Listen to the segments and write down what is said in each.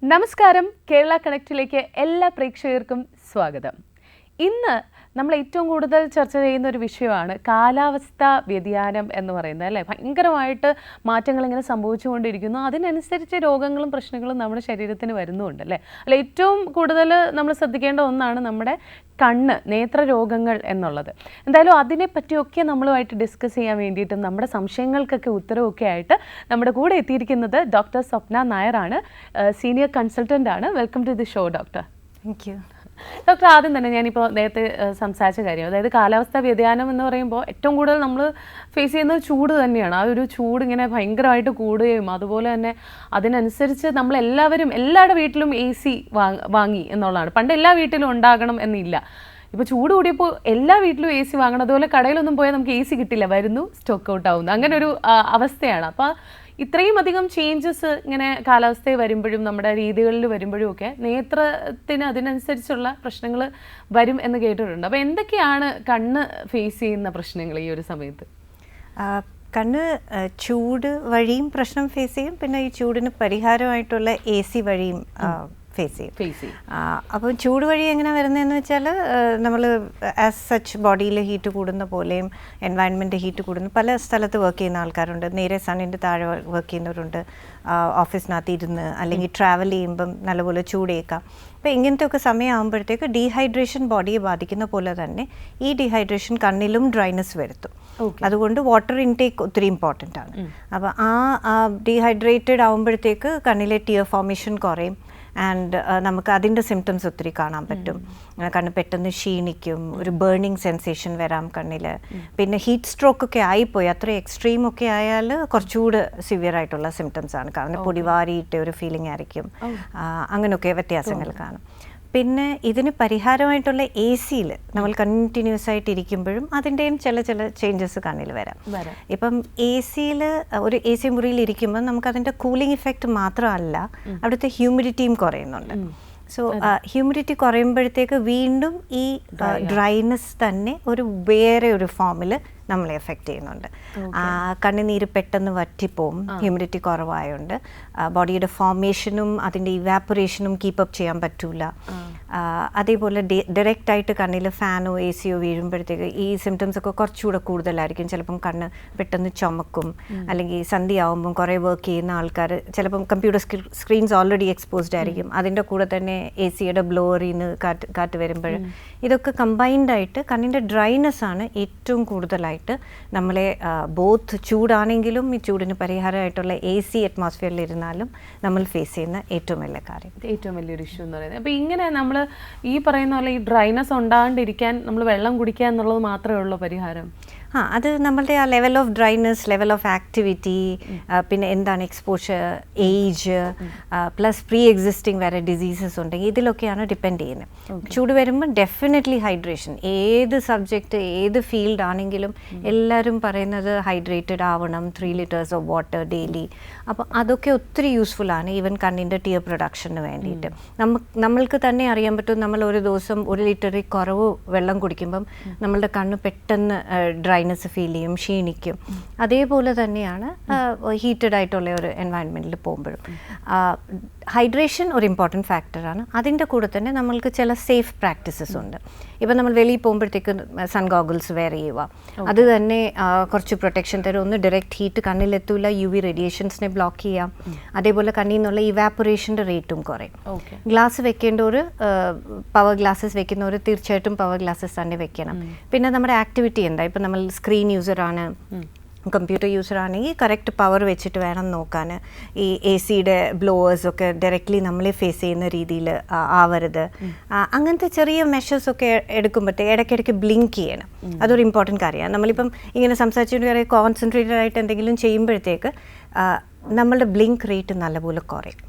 നമസ്കാരം, കേരള കണക്റ്റിലേക്ക് എല്ലാ പ്രേക്ഷകർക്കും സ്വാഗതം. ഇന്ന് നമ്മൾ ഏറ്റവും കൂടുതൽ ചർച്ച ചെയ്യുന്ന ഒരു വിഷയമാണ് കാലാവസ്ഥാ വ്യതിയാനം എന്ന് പറയുന്നത്, അല്ലേ? ഭയങ്കരമായിട്ട് മാറ്റങ്ങൾ ഇങ്ങനെ സംഭവിച്ചുകൊണ്ടിരിക്കുന്നു. അതിനനുസരിച്ച് രോഗങ്ങളും പ്രശ്നങ്ങളും നമ്മുടെ ശരീരത്തിന് വരുന്നുണ്ട്, അല്ലേ? അല്ല, ഏറ്റവും കൂടുതൽ നമ്മൾ ശ്രദ്ധിക്കേണ്ട ഒന്നാണ് നമ്മുടെ കണ്ണ്, നേത്രരോഗങ്ങൾ എന്നുള്ളത്. എന്തായാലും അതിനെപ്പറ്റിയൊക്കെ നമ്മളുമായിട്ട് ഡിസ്കസ് ചെയ്യാൻ വേണ്ടിയിട്ടും നമ്മുടെ സംശയങ്ങൾക്കൊക്കെ ഉത്തരവൊക്കെ ആയിട്ട് നമ്മുടെ കൂടെ എത്തിയിരിക്കുന്നത് ഡോക്ടർ സ്വപ്ന നായരാണ്, സീനിയർ കൺസൾട്ടൻ്റ് ആണ്. Welcome to the show doctor. Thank you doctor. ആദ്യം തന്നെ ഞാനിപ്പോൾ നേരത്തെ സംസാരിച്ച കാര്യം, അതായത് കാലാവസ്ഥാ വ്യതിയാനം എന്ന് പറയുമ്പോൾ ഏറ്റവും കൂടുതൽ നമ്മൾ ഫേസ് ചെയ്യുന്നത് ചൂട് തന്നെയാണ്. ആ ഒരു ചൂട് ഇങ്ങനെ ഭയങ്കരമായിട്ട് കൂടുകയും അതുപോലെ തന്നെ അതിനനുസരിച്ച് നമ്മളെല്ലാവരും എല്ലാവരുടെ വീട്ടിലും AC വാങ്ങി എന്നുള്ളതാണ്. പണ്ട് എല്ലാ വീട്ടിലും ഉണ്ടാകണം എന്നില്ല. ഇപ്പോൾ ചൂട് കൂടിയപ്പോൾ എല്ലാ വീട്ടിലും AC വാങ്ങണം. അതുപോലെ കടയിലൊന്നും പോയാൽ നമുക്ക് AC കിട്ടില്ല, വരുന്നു സ്റ്റോക്ക് ഔട്ട് ആവുന്നു, അങ്ങനെ ഒരു അവസ്ഥയാണ്. അപ്പോൾ ഇത്രയും അധികം ചേഞ്ചസ് ഇങ്ങനെ കാലാവസ്ഥയിൽ വരുമ്പോഴും നമ്മുടെ രീതികളിൽ വരുമ്പോഴും ഒക്കെ നേത്രത്തിന് അതിനനുസരിച്ചുള്ള പ്രശ്നങ്ങൾ വരും എന്ന് കേട്ടിട്ടുണ്ട്. അപ്പോൾ എന്തൊക്കെയാണ് കണ്ണ് ഫേസ് ചെയ്യുന്ന പ്രശ്നങ്ങൾ ഈ ഒരു സമയത്ത്? കണ്ണ് ചൂട് വഴിയും പ്രശ്നം ഫേസ് ചെയ്യും, പിന്നെ ഈ ചൂടിന് പരിഹാരമായിട്ടുള്ള AC വഴിയും ഫേസ് ചെയ്യും. അപ്പോൾ ചൂട് വഴി എങ്ങനെ വരുന്നതെന്ന് വെച്ചാൽ നമ്മൾ ആസ് സച്ച് ബോഡിയിൽ ഹീറ്റ് കൂടുന്ന പോലെയും എൻവയൺമെൻറ്റ് ഹീറ്റ് കൂടുന്ന പല സ്ഥലത്ത് വർക്ക് ചെയ്യുന്ന ആൾക്കാരുണ്ട്. നേരെ സണ്ണിൻ്റെ താഴെ വർക്ക് ചെയ്യുന്നവരുണ്ട്, ഓഫീസിനകത്ത് ഇരുന്ന് അല്ലെങ്കിൽ ട്രാവൽ ചെയ്യുമ്പം നല്ലപോലെ ചൂടേക്കാം. അപ്പോൾ ഇങ്ങനത്തെ ഒക്കെ സമയമാകുമ്പോഴത്തേക്ക് ഡീഹൈഡ്രേഷൻ ബോഡിയെ ബാധിക്കുന്ന പോലെ തന്നെ ഈ ഡീഹൈഡ്രേഷൻ കണ്ണിലും ഡ്രൈനെസ് വരുത്തും. അതുകൊണ്ട് വാട്ടർ ഇൻടേക്ക് ഒത്തിരി ഇമ്പോർട്ടൻ്റ് ആണ്. അപ്പോൾ ആ ഡീഹൈഡ്രേറ്റഡ് ആകുമ്പോഴത്തേക്ക് കണ്ണിലെ ടിയർ ഫോർമേഷൻ കുറയും. ആൻഡ് നമുക്ക് അതിൻ്റെ സിംറ്റംസ് ഒത്തിരി കാണാൻ പറ്റും. കണ്ണ് പെട്ടെന്ന് ക്ഷീണിക്കും, ഒരു ബേണിങ് സെൻസേഷൻ വരാം കണ്ണിൽ. പിന്നെ ഹീറ്റ് സ്ട്രോക്ക് ഒക്കെ ആയിപ്പോയി, അത്ര എക്സ്ട്രീം ഒക്കെ ആയാൽ കുറച്ചുകൂടെ സിവിയർ ആയിട്ടുള്ള സിംറ്റംസ് ആണ് കാണുന്നത്. പൊടിവാരിയിട്ട് ഒരു ഫീലിംഗ് ആയിരിക്കും, അങ്ങനെയൊക്കെ വ്യത്യാസങ്ങൾ കാണും. പിന്നെ ഇതിന് പരിഹാരമായിട്ടുള്ള AC-യിൽ നമ്മൾ കണ്ടിന്യൂസ് ആയിട്ട് ഇരിക്കുമ്പോഴും അതിൻ്റെയും ചില ചേഞ്ചസ് കണ്ണിൽ വരാം. ഇപ്പം AC-യിൽ ഒരു AC മുറിയിൽ ഇരിക്കുമ്പോൾ നമുക്കതിൻ്റെ കൂളിംഗ് ഇഫക്റ്റ് മാത്രമല്ല, അവിടുത്തെ ഹ്യൂമിഡിറ്റിയും കുറയുന്നുണ്ട്. സോ ഹ്യൂമിഡിറ്റി കുറയുമ്പോഴത്തേക്ക് വീണ്ടും ഈ ഡ്രൈനെസ് തന്നെ വേറെ ഒരു ഫോമിൽ നമ്മളെ എഫക്റ്റ് ചെയ്യുന്നുണ്ട്. കണ്ണുനീര് പെട്ടെന്ന് വറ്റിപ്പോവും, ഹ്യൂമിഡിറ്റി കുറവായതുകൊണ്ട്. ബോഡിയുടെ ഫോർമേഷനും അതിൻ്റെ ഇവാപ്പറേഷനും കീപ്പപ്പ് ചെയ്യാൻ പറ്റൂല. അതേപോലെ ഡയറക്റ്റായിട്ട് കണ്ണിൽ ഫാനോ AC-യോ വീഴുമ്പോഴത്തേക്ക് ഈ സിംറ്റംസ് ഒക്കെ കുറച്ചുകൂടെ കൂടുതലായിരിക്കും. ചിലപ്പം കണ്ണ് പെട്ടെന്ന് ചുമക്കും, അല്ലെങ്കിൽ സന്ധ്യയാവുമ്പം കുറേ വർക്ക് ചെയ്യുന്ന ആൾക്കാർ ചിലപ്പം കമ്പ്യൂട്ടർ സ്ക്രീൻസ് ഓൾറെഡി എക്സ്പോസ്ഡ് ആയിരിക്കും, അതിൻ്റെ കൂടെ തന്നെ AC-യുടെ ബ്ലോവറിൽ നിന്ന് കാറ്റ് വരുമ്പോൾ ഇതൊക്കെ കമ്പൈൻഡായിട്ട് കണ്ണിൻ്റെ ഡ്രൈനെസ് ആണ് ഏറ്റവും കൂടുതലായിട്ട് നമ്മളെ ബോത്ത് ചൂടാണെങ്കിലും ഈ ചൂടിന് പരിഹാരമായിട്ടുള്ള AC അറ്റ്മോസ്ഫിയറിൽ ഇരുന്നാലും നമ്മൾ ഫേസ് ചെയ്യുന്ന ഏറ്റവും വലിയ കാര്യം, ഏറ്റവും വലിയൊരു ഇഷ്യൂ എന്ന് പറയുന്നത്. അപ്പോൾ ഇങ്ങനെ നമ്മൾ ഈ പറയുന്ന പോലെ ഈ ഡ്രൈനെസ് ഉണ്ടാകാണ്ടിരിക്കാൻ നമ്മൾ വെള്ളം കുടിക്കുക എന്നുള്ളത് മാത്രമേ ഉള്ളൂ പരിഹാരം? അത് നമ്മളുടെ ആ level of dryness, level of activity, പിന്നെ എന്താണ് exposure, age, plus pre existing വേറെ ഡിസീസസ് ഉണ്ടെങ്കിൽ ഇതിലൊക്കെയാണ് ഡിപ്പെൻഡ് ചെയ്യുന്നത്. ചൂട് വരുമ്പോൾ ഡെഫിനറ്റ്ലി ഹൈഡ്രേഷൻ, ഏത് സബ്ജക്റ്റ് ഏത് ഫീൽഡ് ആണെങ്കിലും എല്ലാവരും പറയുന്നത് ഹൈഡ്രേറ്റഡ് ആവണം, 3 liters ഓഫ് വാട്ടർ ഡെയിലി. അപ്പോൾ അതൊക്കെ ഒത്തിരി യൂസ്ഫുൾ ആണ് ഈവൻ കണ്ണിൻ്റെ ടിയർ പ്രൊഡക്ഷന് വേണ്ടിയിട്ട്. നമ്മൾക്ക് തന്നെ അറിയാൻ പറ്റും, നമ്മൾ ഒരു ദിവസം 1 ലിറ്ററിൽ കുറവ് വെള്ളം കുടിക്കുമ്പം നമ്മളുടെ കണ്ണ് പെട്ടെന്ന് ഡ്രൈനെസ് ഫീൽ ചെയ്യും, ക്ഷീണിക്കും. അതേപോലെ തന്നെയാണ് ഹീറ്റഡ് ആയിട്ടുള്ള ഒരു എൻവയൺമെൻറ്റിൽ പോകുമ്പോഴും. ഹൈഡ്രേഷൻ ഒരു ഇമ്പോർട്ടൻറ്റ് ഫാക്ടറാണ്. അതിൻ്റെ കൂടെ തന്നെ നമ്മൾക്ക് ചില സേഫ് പ്രാക്ടീസസ് ഉണ്ട്. ഇപ്പം നമ്മൾ വെളിയിൽ പോകുമ്പോഴത്തേക്ക് സൺ ഗോഗിൾസ് വെയർ ചെയ്യുക, അത് തന്നെ കുറച്ച് പ്രൊട്ടക്ഷൻ തരും. ഒന്ന് ഡയറക്റ്റ് ഹീറ്റ് കണ്ണിലെത്തൂല, UV റേഡിയേഷൻസിനെ ബ്ലോക്ക് ചെയ്യാം. അതേപോലെ കണ്ണിൽ നിന്നുള്ള ഇവാപ്പറേഷൻ്റെ റേറ്റും കുറയും. ഗ്ലാസ് വെക്കേണ്ടവർ, പവർ ഗ്ലാസ്സസ് വെക്കുന്നവർ തീർച്ചയായിട്ടും പവർ ഗ്ലാസ്സസ് തന്നെ വെക്കണം. പിന്നെ നമ്മുടെ ആക്ടിവിറ്റി എന്താ, ഇപ്പം നമ്മൾ സ്ക്രീൻ യൂസറാണ്, കമ്പ്യൂട്ടർ യൂസർ ആണെങ്കിൽ കറക്റ്റ് പവർ വെച്ചിട്ട് വേണം നോക്കാൻ. ഈ AC-യുടെ ബ്ലോവേഴ്സൊക്കെ ഡയറക്റ്റ്ലി നമ്മളെ ഫേസ് ചെയ്യുന്ന രീതിയിൽ ആവരുത്. അങ്ങനത്തെ ചെറിയ മെഷേഴ്സൊക്കെ എടുക്കുമ്പോഴത്തേക്ക് ഇടയ്ക്കിടയ്ക്ക് ബ്ലിങ്ക് ചെയ്യണം. അതൊരു ഇമ്പോർട്ടൻറ്റ് കാര്യമാണ്. നമ്മളിപ്പം ഇങ്ങനെ സംസാരിച്ചുകൊണ്ട് വേറെ കോൺസെൻട്രേറ്റഡ് ആയിട്ട് എന്തെങ്കിലും ചെയ്യുമ്പോഴത്തേക്ക് നമ്മളുടെ ബ്ലിങ്ക് റേറ്റ് നല്ലപോലെ കുറയും.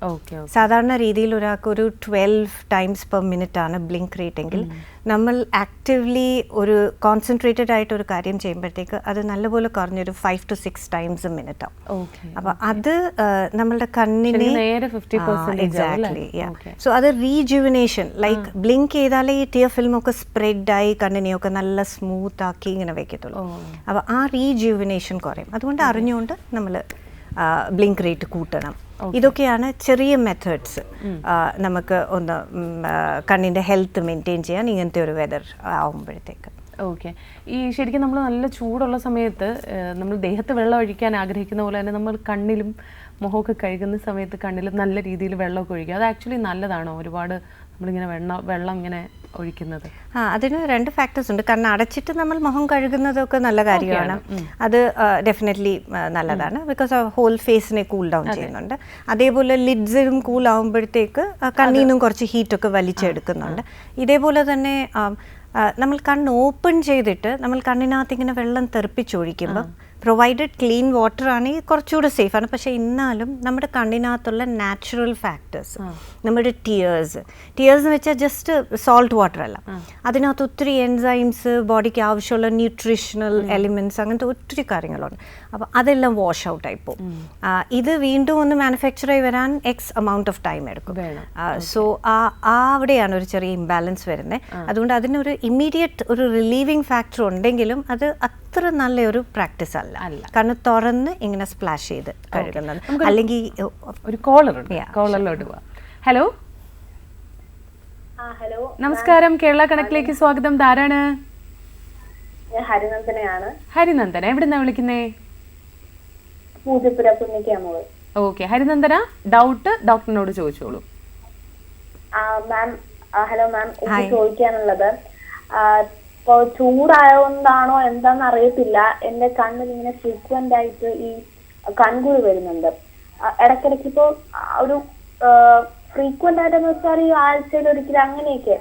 സാധാരണ രീതിയിൽ ഒരാൾക്ക് ഒരു 12 times per minute ആണ് ബ്ലിങ്ക് റേറ്റ് എങ്കിൽ, നമ്മൾ ആക്റ്റീവ്ലി ഒരു കോൺസെൻട്രേറ്റഡ് ആയിട്ട് ഒരു കാര്യം ചെയ്യുമ്പോഴത്തേക്ക് അത് നല്ലപോലെ കുറഞ്ഞൊരു 5 to 6 times a minute ആവും. അപ്പോൾ അത് നമ്മളുടെ കണ്ണിന് എക്സാക്ട്ലി സോ അത് റീജുവിനേഷൻ, ലൈക്ക് ബ്ലിങ്ക് ചെയ്താലേ ഈ ടിയർ ഫിലിമൊക്കെ സ്പ്രെഡായി കണ്ണിനെയൊക്കെ നല്ല സ്മൂത്ത് ആക്കി ഇങ്ങനെ വെക്കത്തുള്ളൂ. അപ്പോൾ ആ റീജുവിനേഷൻ കുറയും. അതുകൊണ്ട് അറിഞ്ഞുകൊണ്ട് നമ്മൾ ബ്ലിങ്ക് റേറ്റ് കൂട്ടണം. ഇതൊക്കെയാണ് ചെറിയ മെത്തേഡ്സ് നമുക്ക് ഒന്ന് കണ്ണിൻ്റെ ഹെൽത്ത് മെയിൻറ്റെയിൻ ചെയ്യാൻ ഇങ്ങനത്തെ ഒരു വെതർ ആവുമ്പോഴത്തേക്ക്. ഓക്കെ. ഈ ശരിക്കും നമ്മൾ നല്ല ചൂടുള്ള സമയത്ത് നമ്മൾ ദേഹത്ത് വെള്ളം ഒഴിക്കാൻ ആഗ്രഹിക്കുന്ന പോലെ തന്നെ നമ്മൾ കണ്ണിലും മുഖമൊക്കെ കഴുകുന്ന സമയത്ത് കണ്ണിലും നല്ല രീതിയിൽ വെള്ളമൊക്കെ ഒഴിക്കുക. അത് ആക്ച്വലി നല്ലതാണോ ഒരുപാട് നമ്മളിങ്ങനെ വെള്ളം ഇങ്ങനെ ഒഴിക്കുന്നത്? അതിന് 2 ഫാക്ടേഴ്സ് ഉണ്ട്. കണ്ണ് അടച്ചിട്ട് നമ്മൾ മുഖം കഴുകുന്നതൊക്കെ നല്ല കാര്യമാണ്. അത് ഡെഫിനറ്റ്ലി നല്ലതാണ്, ബിക്കോസ് ആ ഹോൾ ഫേസിനെ കൂൾ ഡൗൺ ചെയ്യുന്നുണ്ട്. അതേപോലെ ലിഡ്സിലും കൂൾ ആകുമ്പോഴത്തേക്ക് കണ്ണിൽ നിന്നും കുറച്ച് ഹീറ്റൊക്കെ വലിച്ചെടുക്കുന്നുണ്ട്. ഇതേപോലെ തന്നെ നമ്മൾ കണ്ണ് ഓപ്പൺ ചെയ്തിട്ട് നമ്മൾ കണ്ണിനകത്ത് ഇങ്ങനെ വെള്ളം തെറിപ്പിച്ചൊഴിക്കുമ്പോൾ പ്രൊവൈഡഡ് ക്ലീൻ വാട്ടർ ആണെങ്കിൽ കുറച്ചുകൂടെ സേഫാണ്. പക്ഷേ എന്നാലും നമ്മുടെ കണ്ണിനകത്തുള്ള നാച്ചുറൽ ഫാക്ടേഴ്സ്, നമ്മുടെ ടിയേഴ്സ് എന്ന് വെച്ചാൽ ജസ്റ്റ് സോൾട്ട് വാട്ടർ അല്ല, അതിനകത്ത് ഒത്തിരി എൻസൈംസ്, ബോഡിക്ക് ആവശ്യമുള്ള ന്യൂട്രീഷണൽ എലിമെൻറ്റ്സ്, അങ്ങനത്തെ ഒത്തിരി കാര്യങ്ങളുണ്ട്. അപ്പോൾ അതെല്ലാം വാഷ് ഔട്ടായി പോകും. ഇത് വീണ്ടും ഒന്ന് മാനുഫാക്ചർ ആയി വരാൻ എക്സ് എമൗണ്ട് ഓഫ് ടൈം എടുക്കും. സോ അവിടെയാണ് ഒരു ചെറിയ ഇംബാലൻസ് വരുന്നത്. അതുകൊണ്ട് അതിനൊരു ഇമ്മീഡിയറ്റ് ഒരു റിലീവിങ് ഫാക്ടർ ഉണ്ടെങ്കിലും അത് അത്ര നല്ലൊരു പ്രാക്ടീസ് അല്ല. കാരണം തുറന്ന് ഇങ്ങനെ സ്പ്ലാഷ് ചെയ്ത് കഴുകുന്നത്. അല്ലെങ്കിൽ ഒരു കോളറിലോട്ട് പോവാം. ഹലോ, നമസ്കാരം, കേരള കണക്കിലേക്ക് സ്വാഗതം. ധാരാണ്? ഹരിനന്ദനയാണ്. ഹരിനന്ദന, എവിടുന്നാ വിളിക്കുന്നേ? ഓക്കെ ഹരിനന്ദന, ഡൗട്ട് ഡോക്ടറിനോട് ചോദിച്ചോളൂ. മാം, ഹലോ മാം, എനിക്ക് ചോദിക്കാനുള്ളത്, ഇപ്പൊ ചൂടായതുകൊണ്ടാണോ എന്താന്ന് അറിയത്തില്ല, എന്റെ കണ്ണിൽ ഇങ്ങനെ ഫ്രീക്വന്റ് ആയിട്ട് ഈ കൺകുരു വരുന്നുണ്ട്. ഇടയ്ക്കിടയ്ക്ക് ഇപ്പോ ഒരു ഫ്രീക്വന്റ് ആയിട്ടെന്ന് വെച്ചാൽ ഈ ആഴ്ചയിൽ ഒരിക്കലും അങ്ങനെയൊക്കെ,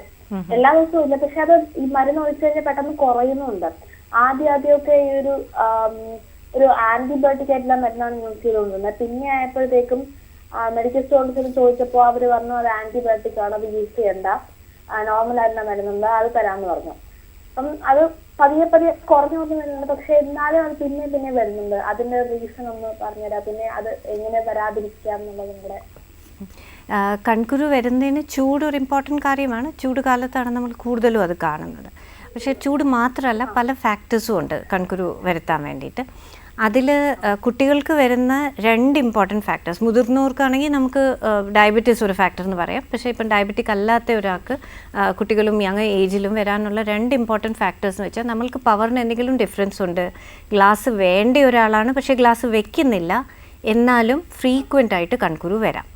എല്ലാ ദിവസവും ഇല്ല, പക്ഷെ അത് ഈ മരുന്ന് ഒഴിച്ചു കഴിഞ്ഞാൽ പെട്ടെന്ന് കുറയുന്നുണ്ട്. ആദ്യമൊക്കെ ഈ ഒരു ആന്റിബയോട്ടിക് ആയിട്ടുള്ള മരുന്നാണ് യൂസ് ചെയ്തുകൊണ്ടിരുന്നത്. പിന്നെ ആയപ്പോഴത്തേക്കും മെഡിക്കൽ സ്റ്റോറിൽ ചോദിച്ചപ്പോൾ അവർ പറഞ്ഞു അത് ആന്റിബയോട്ടിക് ആണ്, അത് യൂസ് ചെയ്യണ്ട, നോർമൽ ആയിട്ടുള്ള മരുന്നുണ്ട്, അത് തരാമെന്ന് പറഞ്ഞു. അപ്പം അത് പതിയെ കുറഞ്ഞു വരുന്നുണ്ട്. പക്ഷെ എന്നാലും അത് പിന്നെ വരുന്നുണ്ട്. അതിന്റെ റീസൺ ഒന്ന് പറഞ്ഞുതരാം. പിന്നെ അത് എങ്ങനെ വരാതിരിക്കാം എന്നുള്ളത് കൂടെ. കൺകുരു വരുന്നതിന് ചൂട് ഒരു ഇമ്പോർട്ടൻറ്റ് കാര്യമാണ്. ചൂട് കാലത്താണ് നമ്മൾ കൂടുതലും അത് കാണുന്നത്. പക്ഷേ ചൂട് മാത്രമല്ല, പല ഫാക്ടേഴ്സും ഉണ്ട് കൺകുരു വരുത്താൻ വേണ്ടിയിട്ട്. അതിൽ കുട്ടികൾക്ക് വരുന്ന 2 ഇമ്പോർട്ടൻറ്റ് ഫാക്ടേഴ്സ്, മുതിർന്നവർക്കാണെങ്കിൽ നമുക്ക് ഡയബറ്റീസ് ഒരു ഫാക്ടർ എന്ന് പറയാം. പക്ഷേ ഇപ്പം ഡയബറ്റിക് അല്ലാത്ത ഒരാൾക്ക് കുട്ടികളും യങ് ഏജിലും വരാനുള്ള 2 ഇമ്പോർട്ടൻറ്റ് ഫാക്ടേഴ്സ് എന്ന് വെച്ചാൽ, നമ്മൾക്ക് പവറിന് എന്തെങ്കിലും ഡിഫറൻസ് ഉണ്ട്, ഗ്ലാസ് വേണ്ട ഒരാളാണ് പക്ഷേ ഗ്ലാസ് വെക്കുന്നില്ല, എന്നാലും ഫ്രീക്വൻ്റ് ആയിട്ട് കൺകുരു വരാം.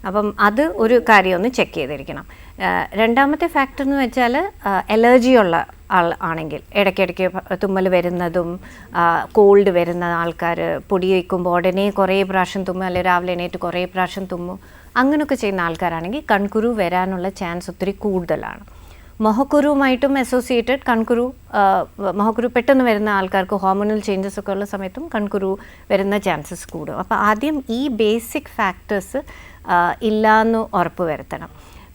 അപ്പം അത് ഒരു കാര്യം ഒന്ന് ചെക്ക് ചെയ്തിരിക്കണം. രണ്ടാമത്തെ ഫാക്ടർ എന്ന് വെച്ചാൽ, അലർജിയുള്ള ആൾ ആണെങ്കിൽ, ഇടയ്ക്കിടയ്ക്ക് തുമ്മൽ വരുന്നതും കോൾഡ് വരുന്ന ആൾക്കാർ, പൊടി വയ്ക്കുമ്പോൾ ഉടനെ കുറേ പ്രാവശ്യം തുമ്മും, അല്ലെങ്കിൽ രാവിലെ എണീറ്റ് കുറേ പ്രാവശ്യം തുമ്മും, അങ്ങനെയൊക്കെ ചെയ്യുന്ന ആൾക്കാരാണെങ്കിൽ കൺകുരു വരാനുള്ള ചാൻസ് ഒത്തിരി കൂടുതലാണ്. മുഖക്കുരുവുമായിട്ടും അസോസിയേറ്റഡ് മുഖക്കുരു പെട്ടെന്ന് വരുന്ന ആൾക്കാർക്ക് ഹോർമോണൽ ചേഞ്ചസ് ഒക്കെ ഉള്ള സമയത്തും കൺകുരു വരുന്ന ചാൻസസ് കൂടും. അപ്പോൾ ആദ്യം ഈ ബേസിക് ഫാക്ടേഴ്സ് ഇല്ലയെന്ന് ഉറപ്പ് വരുത്തണം.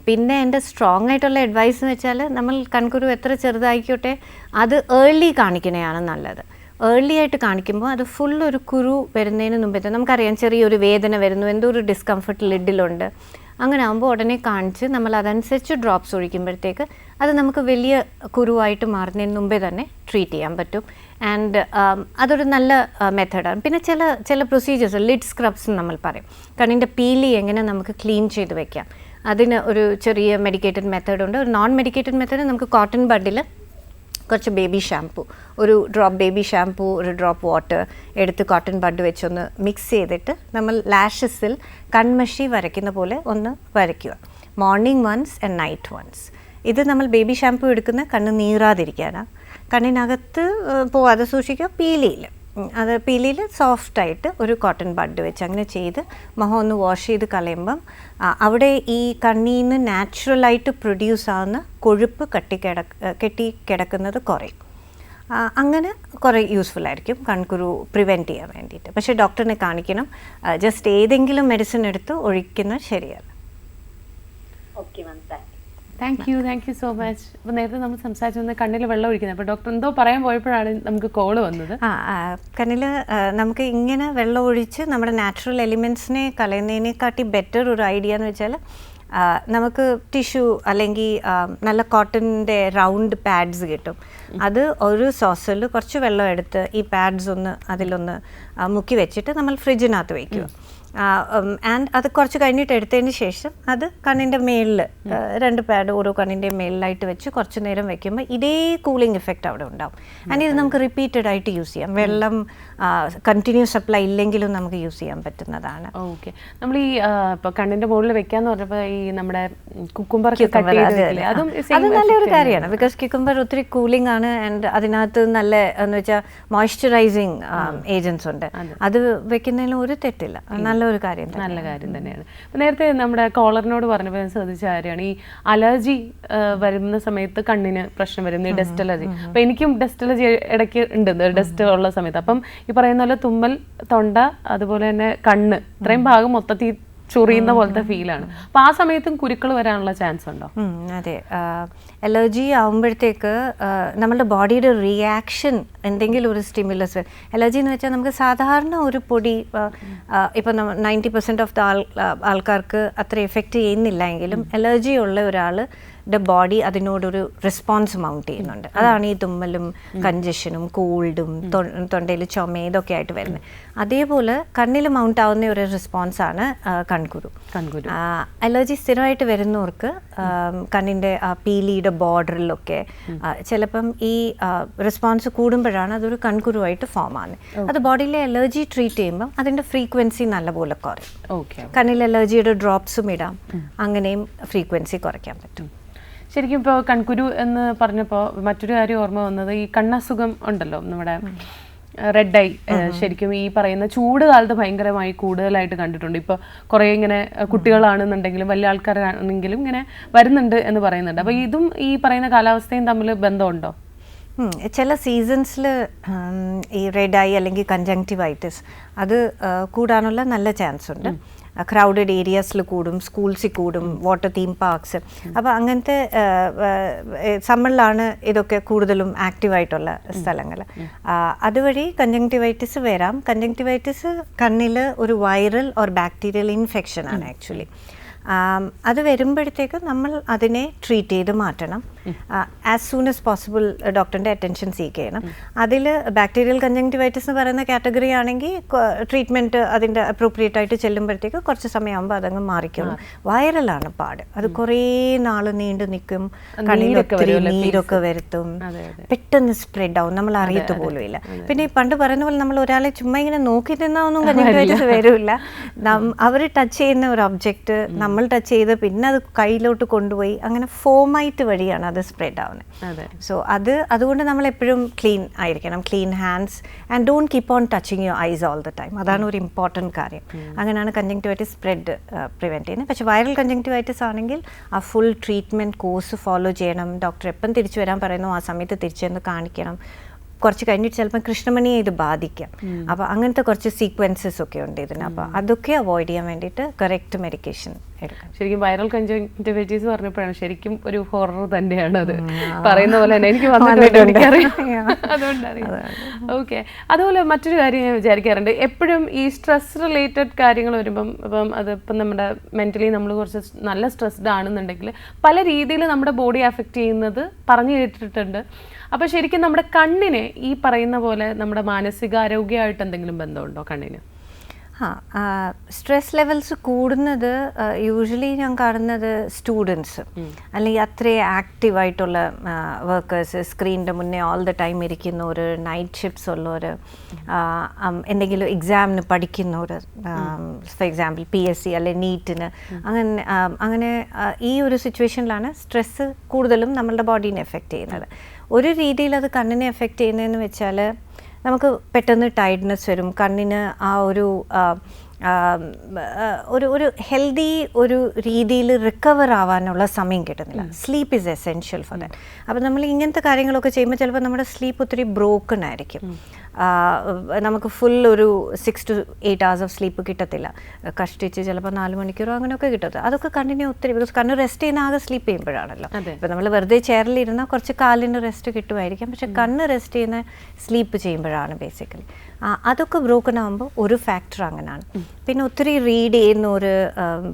പിന്നെ എൻ്റെ സ്ട്രോങ് ആയിട്ടുള്ള അഡ്വൈസ് എന്ന് വെച്ചാൽ, നമ്മൾ കൺകുരു എത്ര ചെറുതായിക്കോട്ടെ അത് ഏർലി കാണിക്കണതാണ് നല്ലത്. ഏർലി ആയിട്ട് കാണിക്കുമ്പോൾ അത് ഫുൾ ഒരു കുരു വരുന്നതിന് മുമ്പേ നമുക്കറിയാം ചെറിയൊരു വേദന വരുന്നു, എന്തോ ഒരു ഡിസ്കംഫർട്ട് ലിഡിലുണ്ട്, അങ്ങനെ ആകുമ്പോൾ ഉടനെ കാണിച്ച് നമ്മൾ അതനുസരിച്ച് ഡ്രോപ്സ് ഒഴിക്കുമ്പോഴത്തേക്ക് അത് നമുക്ക് വലിയ കുരുവായിട്ട് മാറുന്നതിന് മുമ്പേ തന്നെ ട്രീറ്റ് ചെയ്യാൻ പറ്റും. ആൻഡ് അതൊരു നല്ല മെത്തേഡാണ്. പിന്നെ ചില പ്രൊസീജിയേഴ്സ്, ലിഡ് സ്ക്രബ്സ് നമ്മൾ പറയും, കണ്ണിൻ്റെ പീലി എങ്ങനെ നമുക്ക് ക്ലീൻ ചെയ്ത് വെക്കാം, അതിന് ഒരു ചെറിയ മെഡിക്കേറ്റഡ് മെത്തേഡുണ്ട്. ഒരു നോൺ മെഡിക്കേറ്റഡ് മെത്തേഡ്, നമുക്ക് കോട്ടൺ ബഡിൽ കുറച്ച് ബേബി ഷാംപൂ, ഒരു ഡ്രോപ്പ് ബേബി ഷാംപൂ, ഒരു ഡ്രോപ്പ് വാട്ടർ എടുത്ത് കോട്ടൺ ബഡ് വെച്ചൊന്ന് മിക്സ് ചെയ്തിട്ട് നമ്മൾ ലാഷസിൽ കൺമഷി വരയ്ക്കുന്ന പോലെ ഒന്ന് വരയ്ക്കുക. Morning once and night once. ഇത് നമ്മൾ ബേബി ഷാംപൂ എടുക്കുന്ന കണ്ണ് നീറാതിരിക്കാനാണ്. കണ്ണിനകത്ത് പോവാതെ സൂക്ഷിക്കുക. അത് പീലിയിൽ സോഫ്റ്റായിട്ട് ഒരു കോട്ടൺ ബഡ് വെച്ച് അങ്ങനെ ചെയ്ത് മുഖം ഒന്ന് വാഷ് ചെയ്ത് കളയുമ്പം അവിടെ ഈ കണ്ണിൽ നിന്ന് നാച്ചുറലായിട്ട് പ്രൊഡ്യൂസ് ആവുന്ന കൊഴുപ്പ് കെട്ടി കിടക്കുന്നത് കുറയും. അങ്ങനെ കുറേ യൂസ്ഫുൾ ആയിരിക്കും കൺകുരു പ്രിവെൻറ്റ് ചെയ്യാൻ വേണ്ടിയിട്ട്. പക്ഷേ ഡോക്ടറിനെ കാണിക്കണം. ജസ്റ്റ് ഏതെങ്കിലും മെഡിസിൻ എടുത്ത് ഒഴിക്കുന്നത് ശരിയല്ല. Okay ma'am, thank you so much. അപ്പോൾ നേരത്തെ നമ്മൾ സംസാരിച്ചു വന്ന് കണ്ണിൽ വെള്ളം ഒഴിക്കുന്നത്, അപ്പോൾ ഡോക്ടർ എന്തോ പറയാൻ പോയപ്പോഴാണ് നമുക്ക് കോള് വന്നത്. കണ്ണിൽ നമുക്ക് ഇങ്ങനെ വെള്ളം ഒഴിച്ച് നമ്മുടെ നാച്ചുറൽ എലിമെൻറ്റ്സിനെ കളയുന്നതിനെക്കാട്ടി ബെറ്റർ ഒരു ഐഡിയ എന്ന് വെച്ചാൽ, നമുക്ക് ടിഷ്യൂ അല്ലെങ്കിൽ നല്ല കോട്ടൻ്റെ റൗണ്ട് പാഡ്സ് കിട്ടും. അത് ഒരു സോസറിൽ കുറച്ച് വെള്ളം എടുത്ത് ഈ പാഡ്സ് അതിലൊന്ന് മുക്കി വെച്ചിട്ട് നമ്മൾ ഫ്രിഡ്ജിനകത്ത് വയ്ക്കുക. ആൻഡ് അത് കുറച്ച് കഴിഞ്ഞിട്ട് എടുത്തതിന് ശേഷം അത് കണ്ണിൻ്റെ മേളിൽ 2 പാഡ് ഓരോ കണ്ണിൻ്റെ മേളിലായിട്ട് വെച്ച് കുറച്ച് നേരം വെക്കുമ്പോൾ ഇതേ കൂളിംഗ് എഫക്റ്റ് അവിടെ ഉണ്ടാവും. ആൻഡ് ഇത് നമുക്ക് റിപ്പീറ്റഡ് ആയിട്ട് യൂസ് ചെയ്യാം. വെള്ളം കണ്ടിന്യൂസ് സപ്ലൈ ഇല്ലെങ്കിലും നമുക്ക് യൂസ് ചെയ്യാൻ പറ്റുന്നതാണ്. ഓക്കെ. നമ്മൾ ഈ ഇപ്പോൾ കണ്ണിൻ്റെ മുകളിൽ വെക്കാന്ന് പറഞ്ഞപ്പോൾ ഈ നമ്മുടെ കുക്കുംബർ അത് നല്ലൊരു കാര്യമാണ്. ബിക്കോസ് ക്യുക്കുംബർ ഒത്തിരി കൂളിംഗ് ആണ് ആൻഡ് അതിനകത്ത് നല്ല എന്ന് വെച്ചാൽ മോയ്സ്ചറൈസിങ് ഏജൻസ് ഉണ്ട്. അത് വെക്കുന്നതിൽ ഒരു തെറ്റില്ല. നല്ലൊരു കാര്യം, നല്ല കാര്യം തന്നെയാണ്. നേരത്തെ നമ്മുടെ കോളറിനോട് പറഞ്ഞപ്പോൾ ഞാൻ ശ്രദ്ധിച്ച കാര്യമാണ് ഈ അലർജി വരുന്ന സമയത്ത് കണ്ണിന് പ്രശ്നം വരുന്നത്, ഈ ഡസ്റ്റ് അലർജി. അപ്പം എനിക്കും ഡസ്റ്റ് അലർജി ഇടയ്ക്ക് ഉണ്ട്, ഡസ്റ്റ് ഉള്ള സമയത്ത്. അപ്പം ഈ പറയുന്ന പോലെ തുമ്മൽ, തൊണ്ട, അതുപോലെ തന്നെ കണ്ണ്, ഇത്രയും ഭാഗം മൊത്തത്തിൽ ചൊറിയുന്ന പോലത്തെ ഫീലാണ്. അപ്പോൾ ആ സമയത്തും കുരുക്കൾ വരാനുള്ള ചാൻസ് ഉണ്ടോ? അതെ, അലർജി ആകുമ്പോഴത്തേക്ക് നമ്മളുടെ ബോഡിയുടെ റിയാക്ഷൻ എന്തെങ്കിലും ഒരു സ്റ്റിമുലസ്. അലർജി എന്ന് വെച്ചാൽ നമുക്ക് സാധാരണ ഒരു പൊടി ഇപ്പം 90% ഓഫ് ദ ആൾക്കാർക്ക് അത്ര എഫക്റ്റ് ചെയ്യുന്നില്ല എങ്കിലും അലർജി ഉള്ള ഒരാളുടെ ബോഡി അതിനോടൊരു റെസ്പോൺസ് മൗണ്ട് ചെയ്യുന്നുണ്ട്. അതാണ് ഈ തുമ്മലും കൺജഷനും കോൾഡും തൊണ്ടയിൽ ചുമ ഇതൊക്കെ ആയിട്ട് വരുന്നത്. അതേപോലെ കണ്ണിൽ മൗണ്ട് ആവുന്ന ഒരു റെസ്പോൺസാണ് കൺകുരു. അലർജി സ്ഥിരമായിട്ട് വരുന്നവർക്ക് കണ്ണിൻ്റെ പീലിയുടെ ബോർഡറിലൊക്കെ ചിലപ്പം ഈ റെസ്പോൺസ് കൂടുമ്പോഴാണ് അതൊരു കൺകുരുവായിട്ട് ഫോം ആകുന്നത്. അത് ബോഡിയിലെ അലർജി ട്രീറ്റ് ചെയ്യുമ്പം അതിൻ്റെ ഫ്രീക്വൻസി നല്ലപോലെ കുറയും. കണ്ണിൽ അലർജിയുടെ ഡ്രോപ്സും ഇടാം, അങ്ങനെയും ഫ്രീക്വൻസി കുറയ്ക്കാൻ പറ്റും. ശരിക്കും ഇപ്പോൾ കൺകുരു എന്ന് പറഞ്ഞപ്പോൾ മറ്റൊരു കാര്യം ഓർമ്മ വന്നത്, ഈ കണ്ണസുഖം ഉണ്ടല്ലോ നമ്മുടെ റെഡ് ഐ, ശരിക്കും ഈ പറയുന്ന ചൂട് കാലത്ത് ഭയങ്കരമായി കൂടുതലായിട്ട് കണ്ടിട്ടുണ്ട്. ഇപ്പോൾ കുറേ ഇങ്ങനെ കുട്ടികളാണെന്നുണ്ടെങ്കിലും വലിയ ആൾക്കാരാണെങ്കിലും ഇങ്ങനെ വരുന്നുണ്ട് എന്ന് പറയുന്നുണ്ട്. അപ്പോൾ ഇതും ഈ പറയുന്ന കാലാവസ്ഥയും തമ്മിൽ ബന്ധമുണ്ടോ? ചില സീസൺസിൽ ഈ റെഡ് ഐ അല്ലെങ്കിൽ കൺജങ്ക്റ്റിവൈറ്റിസ് അത് കൂടാനുള്ള നല്ല ചാൻസ് ഉണ്ട്. ക്രൗഡഡ് ഏരിയാസിൽ കൂടും, സ്കൂൾസിൽ കൂടും, വാട്ടർ തീം പാർക്സ്. അപ്പോൾ അങ്ങനത്തെ സമ്മറിലാണ് ഇതൊക്കെ കൂടുതലും ആക്റ്റീവായിട്ടുള്ള സ്ഥലങ്ങൾ. അതുവഴി കൺജങ്ക്റ്റിവൈറ്റിസ് വരാം. കൺജങ്ക്റ്റിവൈറ്റിസ് കണ്ണിൽ ഒരു വൈറൽ ഓർ ബാക്ടീരിയൽ ഇൻഫെക്ഷനാണ് ആക്ച്വലി. അത് വരുമ്പോഴത്തേക്ക് നമ്മൾ അതിനെ ട്രീറ്റ് ചെയ്ത് മാറ്റണം. ആസ് സൂൺ ആസ് പോസിബിൾ ഡോക്ടറിൻ്റെ അറ്റൻഷൻ സീക്ക് ചെയ്യണം. അതിൽ ബാക്ടീരിയൽ കൺജങ്ക്റ്റിവൈറ്റിസ് എന്ന് പറയുന്ന കാറ്റഗറി ആണെങ്കിൽ ട്രീറ്റ്മെൻറ്റ് അതിൻ്റെ അപ്രോപ്രിയേറ്റ് ആയിട്ട് ചെല്ലുമ്പോഴത്തേക്ക് കുറച്ച് സമയമാകുമ്പോൾ അതങ്ങ് മാറിക്കും. വൈറലാണ് പാട്, അത് കുറേ നാൾ നീണ്ടു നിൽക്കും, കണ്ണിലൊത്തിരി നീരൊക്കെ വരുത്തും, പെട്ടെന്ന് സ്പ്രെഡ് ആവും, നമ്മൾ അറിയത്ത് പോലും ഇല്ല. പിന്നെ ഈ പണ്ട് പറയുന്ന പോലെ നമ്മൾ ഒരാളെ ചുമ്മാ ഇങ്ങനെ നോക്കി നിന്നാവൊന്നും കൺജങ്ക്റ്റിവൈറ്റിസ് വരില്ല. അവർ ടച്ച് ചെയ്യുന്ന ഒരു ഒബ്ജക്റ്റ് നമ്മൾ ടച്ച് ചെയ്ത് പിന്നെ അത് കയ്യിലോട്ട് കൊണ്ടുപോയി അങ്ങനെ ഫോമൈറ്റ് വഴിയാണ് അത് സ്പ്രെഡ് ആവുന്നത്. സോ അതുകൊണ്ട് നമ്മൾ എപ്പോഴും ക്ലീൻ ആയിരിക്കണം, clean hands and don't keep on touching your eyes all the time. അതാണ് ഒരു ഇമ്പോർട്ടൻറ്റ് കാര്യം. അങ്ങനെയാണ് കൺജങ്ക്റ്റിവൈറ്റിസ് സ്പ്രെഡ് പ്രിവെൻറ്റ് ചെയ്യുന്നത്. പക്ഷേ വൈറൽ കൺജങ്ക്റ്റിവൈറ്റിസ് ആണെങ്കിൽ ആ ഫുൾ ട്രീറ്റ്മെൻറ്റ് കോഴ്സ് ഫോളോ ചെയ്യണം. ഡോക്ടർ എപ്പം തിരിച്ചു വരാൻ പറയുന്നു ആ സമയത്ത് തിരിച്ചു ചെന്ന് കാണിക്കണം. കുറച്ച് കഴിഞ്ഞിട്ട് ചിലപ്പോൾ കൃഷ്ണമണിയെ ഇത് ബാധിക്കാം. അപ്പോൾ അങ്ങനത്തെ കുറച്ച് സീക്വൻസസ് ഒക്കെ ഉണ്ട് ഇതിന്. അപ്പോൾ അതൊക്കെ അവോയ്ഡ് ചെയ്യാൻ വേണ്ടിയിട്ട് കറക്റ്റ് മെഡിക്കേഷൻ എടുക്കണം. ശരിക്കും വൈറൽ കൺജങ്ക്റ്റിവൈറ്റിസ് പറഞ്ഞപ്പോഴാണ് ശരിക്കും ഒരു ഹൊറർ തന്നെയാണ് അത് പറയുന്ന പോലെ തന്നെ എനിക്ക് വന്നിട്ടുണ്ട്, അതുകൊണ്ടറിയാം. ഓക്കെ. അതുപോലെ മറ്റൊരു കാര്യം ഞാൻ വിചാരിക്കാറുണ്ട്, എപ്പോഴും ഈ സ്ട്രെസ് റിലേറ്റഡ് കാര്യങ്ങൾ വരുമ്പം അതിപ്പം നമ്മുടെ മെൻ്റലി നമ്മൾ കുറച്ച് നല്ല സ്ട്രെസ്ഡ് ആണെന്നുണ്ടെങ്കിൽ പല രീതിയിൽ നമ്മുടെ ബോഡി അഫക്റ്റ് ചെയ്യുന്നത് പറഞ്ഞു കേട്ടിട്ടുണ്ട്. അപ്പോൾ ശരിക്കും നമ്മുടെ കണ്ണിന് ഈ പറയുന്ന പോലെ നമ്മുടെ മാനസികാരോഗ്യമായിട്ട് എന്തെങ്കിലും ബന്ധമുണ്ടോ കണ്ണിന്? സ്ട്രെസ് ലെവൽസ് കൂടുന്നത് യൂഷ്വലി ഞാൻ കാണുന്നത് സ്റ്റുഡൻസ് അല്ലെങ്കിൽ അത്രയും ആക്റ്റീവായിട്ടുള്ള വർക്കേഴ്സ്, സ്ക്രീനിൻ്റെ മുന്നേ ഓൾ ദ ടൈം ഇരിക്കുന്നവർ, നൈറ്റ് ഷിഫ്റ്റ്സ് ഉള്ളവർ, എന്തെങ്കിലും എക്സാമിന് പഠിക്കുന്നവർ, ഫോർ എക്സാമ്പിൾ PSC അല്ലെങ്കിൽ നീറ്റിന്, അങ്ങനെ ഈ ഒരു സിറ്റുവേഷനിലാണ് സ്ട്രെസ്സ് കൂടുതലും നമ്മളുടെ ബോഡീനെ എഫക്റ്റ് ചെയ്യുന്നത്. ഒരു രീതിയിൽ അത് കണ്ണിനെ എഫക്റ്റ് ചെയ്യുന്നതെന്ന് വെച്ചാൽ നമുക്ക് പെട്ടെന്ന് ടയർഡ്നെസ് വരും, കണ്ണിന് ആ ഒരു ഹെൽത്തി ഒരു രീതിയിൽ റിക്കവർ ആവാനുള്ള സമയം കിട്ടുന്നില്ല. Sleep is essential for that. അപ്പോൾ നമ്മൾ ഇങ്ങനത്തെ കാര്യങ്ങളൊക്കെ ചെയ്യുമ്പോൾ ചിലപ്പോൾ നമ്മുടെ സ്ലീപ്പ് ഒത്തിരി ബ്രോക്കൺ ആയിരിക്കും. നമുക്ക് ഫുൾ ഒരു 6 to 8 hours ഓഫ് സ്ലീപ്പ് കിട്ടത്തില്ല. കഷ്ടിച്ച് ചിലപ്പോൾ 4 മണിക്കൂറോ അങ്ങനെയൊക്കെ കിട്ടത്തില്ല. അതൊക്കെ കണ്ണിനെ ഒത്തിരി, ബിക്കോസ് കണ്ണ് റെസ്റ്റ് ചെയ്യുന്ന ആകെ സ്ലീപ്പ് ചെയ്യുമ്പോഴാണല്ലോ. ഇപ്പോൾ നമ്മൾ വെറുതെ ചെയറിലിരുന്നാൽ കുറച്ച് കാലിന് റെസ്റ്റ് കിട്ടുമായിരിക്കും, പക്ഷെ കണ്ണ് റെസ്റ്റ് ചെയ്യുന്ന സ്ലീപ്പ് ചെയ്യുമ്പോഴാണ് ബേസിക്കലി. അതൊക്കെ ബ്രോക്കൺ ആകുമ്പോൾ ഒരു ഫാക്ടർ അങ്ങനെയാണ്. പിന്നെ ഒത്തിരി റീഡ് ചെയ്യുന്ന ഒരു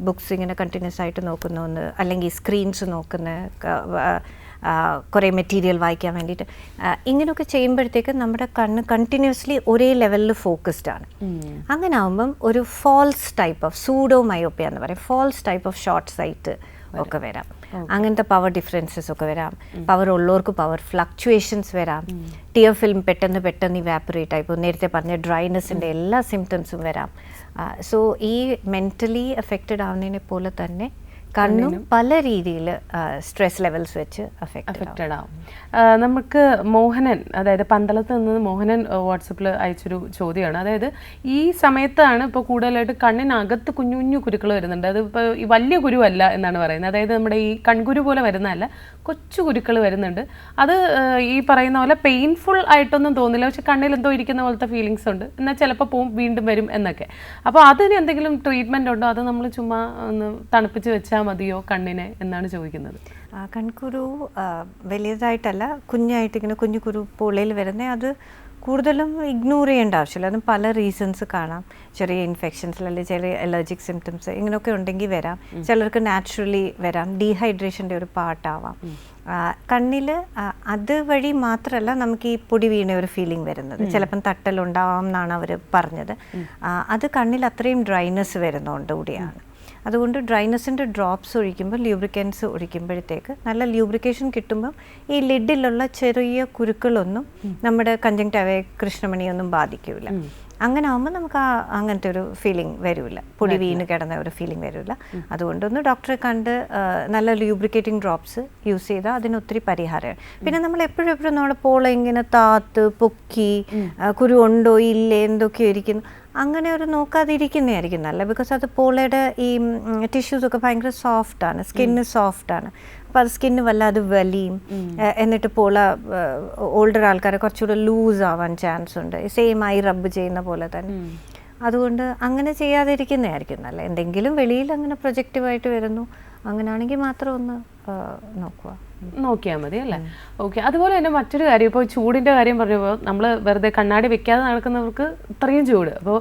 ബുക്സ് ഇങ്ങനെ കണ്ടിന്യൂസ് ആയിട്ട് നോക്കുന്ന ഒന്ന്, അല്ലെങ്കിൽ സ്ക്രീൻസ് നോക്കുന്ന, കുറേ മെറ്റീരിയൽ വായിക്കാൻ വേണ്ടിയിട്ട്. ഇങ്ങനെയൊക്കെ ചെയ്യുമ്പോഴത്തേക്ക് നമ്മുടെ കണ്ണ് കണ്ടിന്യൂസ്ലി ഒരേ ലെവലിൽ ഫോക്കസ്ഡ് ആണ്. അങ്ങനെ ആകുമ്പം ഒരു false type of pseudo myopia എന്ന് പറയും, false type of short sight ഒക്കെ വരാം. അങ്ങനത്തെ പവർ ഡിഫറൻസസ് ഒക്കെ വരാം. പവർ ഉള്ളവർക്ക് പവർ ഫ്ലക്ച്വേഷൻസ് വരാം. ടിയർ ഫിലിം പെട്ടെന്ന് ഇവാപ്പറേറ്റ് ആയി. ഇപ്പോൾ നേരത്തെ പറഞ്ഞ ഡ്രൈനെസ്സിൻ്റെ എല്ലാ സിംറ്റംസും വരാം. സോ ഈ മെൻ്റലി അഫക്റ്റഡ് ആവുന്നതിനെ പോലെ തന്നെ കണ്ണും പല രീതിയിൽ സ്ട്രെസ് ലെവൽസ് വെച്ച് അഫക്റ്റഡ് ആവും. നമുക്ക് മോഹനൻ, അതായത് പന്തളത്ത് നിന്ന് മോഹനൻ വാട്സപ്പിൽ അയച്ചൊരു ചോദ്യമാണ്. അതായത് ഈ സമയത്താണ് ഇപ്പോൾ കൂടുതലായിട്ട് കണ്ണിനകത്ത് കുഞ്ഞു കുഞ്ഞു കുരുക്കൾ വരുന്നുണ്ട്. അത് ഇപ്പോൾ ഈ വലിയ കുരുവല്ല എന്നാണ് പറയുന്നത്. അതായത് നമ്മുടെ ഈ കൺകുരു പോലെ വരുന്നതല്ല, കൊച്ചു കുരുക്കൾ വരുന്നുണ്ട്. അത് ഈ പറയുന്ന പോലെ പെയിൻഫുൾ ആയിട്ടൊന്നും തോന്നില്ല, പക്ഷെ കണ്ണിൽ എന്തോ ഇരിക്കുന്ന പോലത്തെ ഫീലിങ്സ് ഉണ്ട്. എന്നാൽ ചിലപ്പോൾ പോവും, വീണ്ടും വരും എന്നൊക്കെ. അപ്പോൾ അതിന് എന്തെങ്കിലും ട്രീറ്റ്മെൻ്റ് ഉണ്ടോ? അത് നമ്മൾ ചുമ്മാ ഒന്ന് തണുപ്പിച്ച് വെച്ചാൽ മതിയോ കണ്ണിനെ എന്നാണ് ചോദിക്കുന്നത്. കൺകുരു വലിയതായിട്ടല്ല, കുഞ്ഞായിട്ട് ഇങ്ങനെ കുഞ്ഞു കുരു പൊള്ളയിൽ വരുന്നത്. അത് കൂടുതലും ഇഗ്നോർ ചെയ്യേണ്ട ആവശ്യമില്ല. അതിന് പല റീസൺസ് കാണാം. ചെറിയ ഇൻഫെക്ഷൻസ് അല്ലെങ്കിൽ ചെറിയ അലർജിക് സിംറ്റംസ് ഇങ്ങനെയൊക്കെ ഉണ്ടെങ്കിൽ വരാം. ചിലർക്ക് നാച്ചുറലി വരാം. ഡീഹൈഡ്രേഷൻ്റെ ഒരു പാർട്ടാവാം. കണ്ണിൽ അതുവഴി മാത്രമല്ല നമുക്ക് ഈ പൊടി വീണ ഒരു ഫീലിംഗ് വരുന്നത്. ചിലപ്പം തട്ടലുണ്ടാവാം എന്നാണ് അവർ പറഞ്ഞത്. അത് കണ്ണിൽ അത്രയും ഡ്രൈനെസ് വരുന്നതുകൊണ്ട് കൂടിയാണ്. അതുകൊണ്ട് ഡ്രൈനെസ്സിൻ്റെ ഡ്രോപ്സ് ഒഴിക്കുമ്പോൾ, ല്യൂബ്രിക്കൻസ് ഒഴിക്കുമ്പോഴത്തേക്ക് നല്ല ല്യൂബ്രിക്കേഷൻ കിട്ടുമ്പം ഈ ലിഡിലുള്ള ചെറിയ കുരുക്കളൊന്നും നമ്മുടെ കൺജങ്ക്റ്റൈവ കൃഷ്ണമണിയൊന്നും ബാധിക്കില്ല. അങ്ങനെ ആകുമ്പോൾ നമുക്ക് അങ്ങനത്തെ ഒരു ഫീലിംഗ് വരില്ല, പൊടി വീണ് കിടന്ന ഒരു ഫീലിംഗ് വരില്ല. അതുകൊണ്ടൊന്ന് ഡോക്ടറെ കണ്ട് നല്ല ല്യൂബ്രിക്കേറ്റിംഗ് ഡ്രോപ്സ് യൂസ് ചെയ്താൽ അതിന് ഒത്തിരി പരിഹാരമാണ്. പിന്നെ നമ്മൾ എപ്പോഴും നമ്മുടെ പോള ഇങ്ങനെ താത്ത് പൊക്കി കുരു ഉണ്ടോ ഇല്ലേ എന്തൊക്കെയോ ഇരിക്കുന്നു, അങ്ങനെ ഒരു നോക്കാതിരിക്കുന്നതായിരിക്കും നല്ല. ബിക്കോസ് അത് പോളയുടെ ഈ ടിഷ്യൂസൊക്കെ ഭയങ്കര സോഫ്റ്റാണ്, സ്കിന്ന് സോഫ്റ്റാണ്. അപ്പോൾ അത് സ്കിന്ന് വല്ലാതെ വലിയും. എന്നിട്ട് പോള ഓൾഡർ ആൾക്കാരെ കുറച്ചുകൂടെ ലൂസ് ആവാൻ ചാൻസ് ഉണ്ട്, സെയിം ആയി റബ്ബ് ചെയ്യുന്ന പോലെ തന്നെ. അതുകൊണ്ട് അങ്ങനെ ചെയ്യാതിരിക്കുന്നതായിരിക്കും നല്ല. എന്തെങ്കിലും വെളിയിൽ അങ്ങനെ പ്രൊജക്റ്റീവായിട്ട് വരുന്നു, അങ്ങനെയാണെങ്കിൽ മാത്രം ഒന്ന് നോക്കിയാൽ മതി അല്ലേ? ഓക്കെ. അതുപോലെ തന്നെ മറ്റൊരു കാര്യം, ഇപ്പോൾ ചൂടിൻ്റെ കാര്യം പറഞ്ഞപ്പോൾ നമ്മൾ വെറുതെ കണ്ണാടി വെക്കാതെ നടക്കുന്നവർക്ക് ഇത്രയും ചൂട്, അപ്പോൾ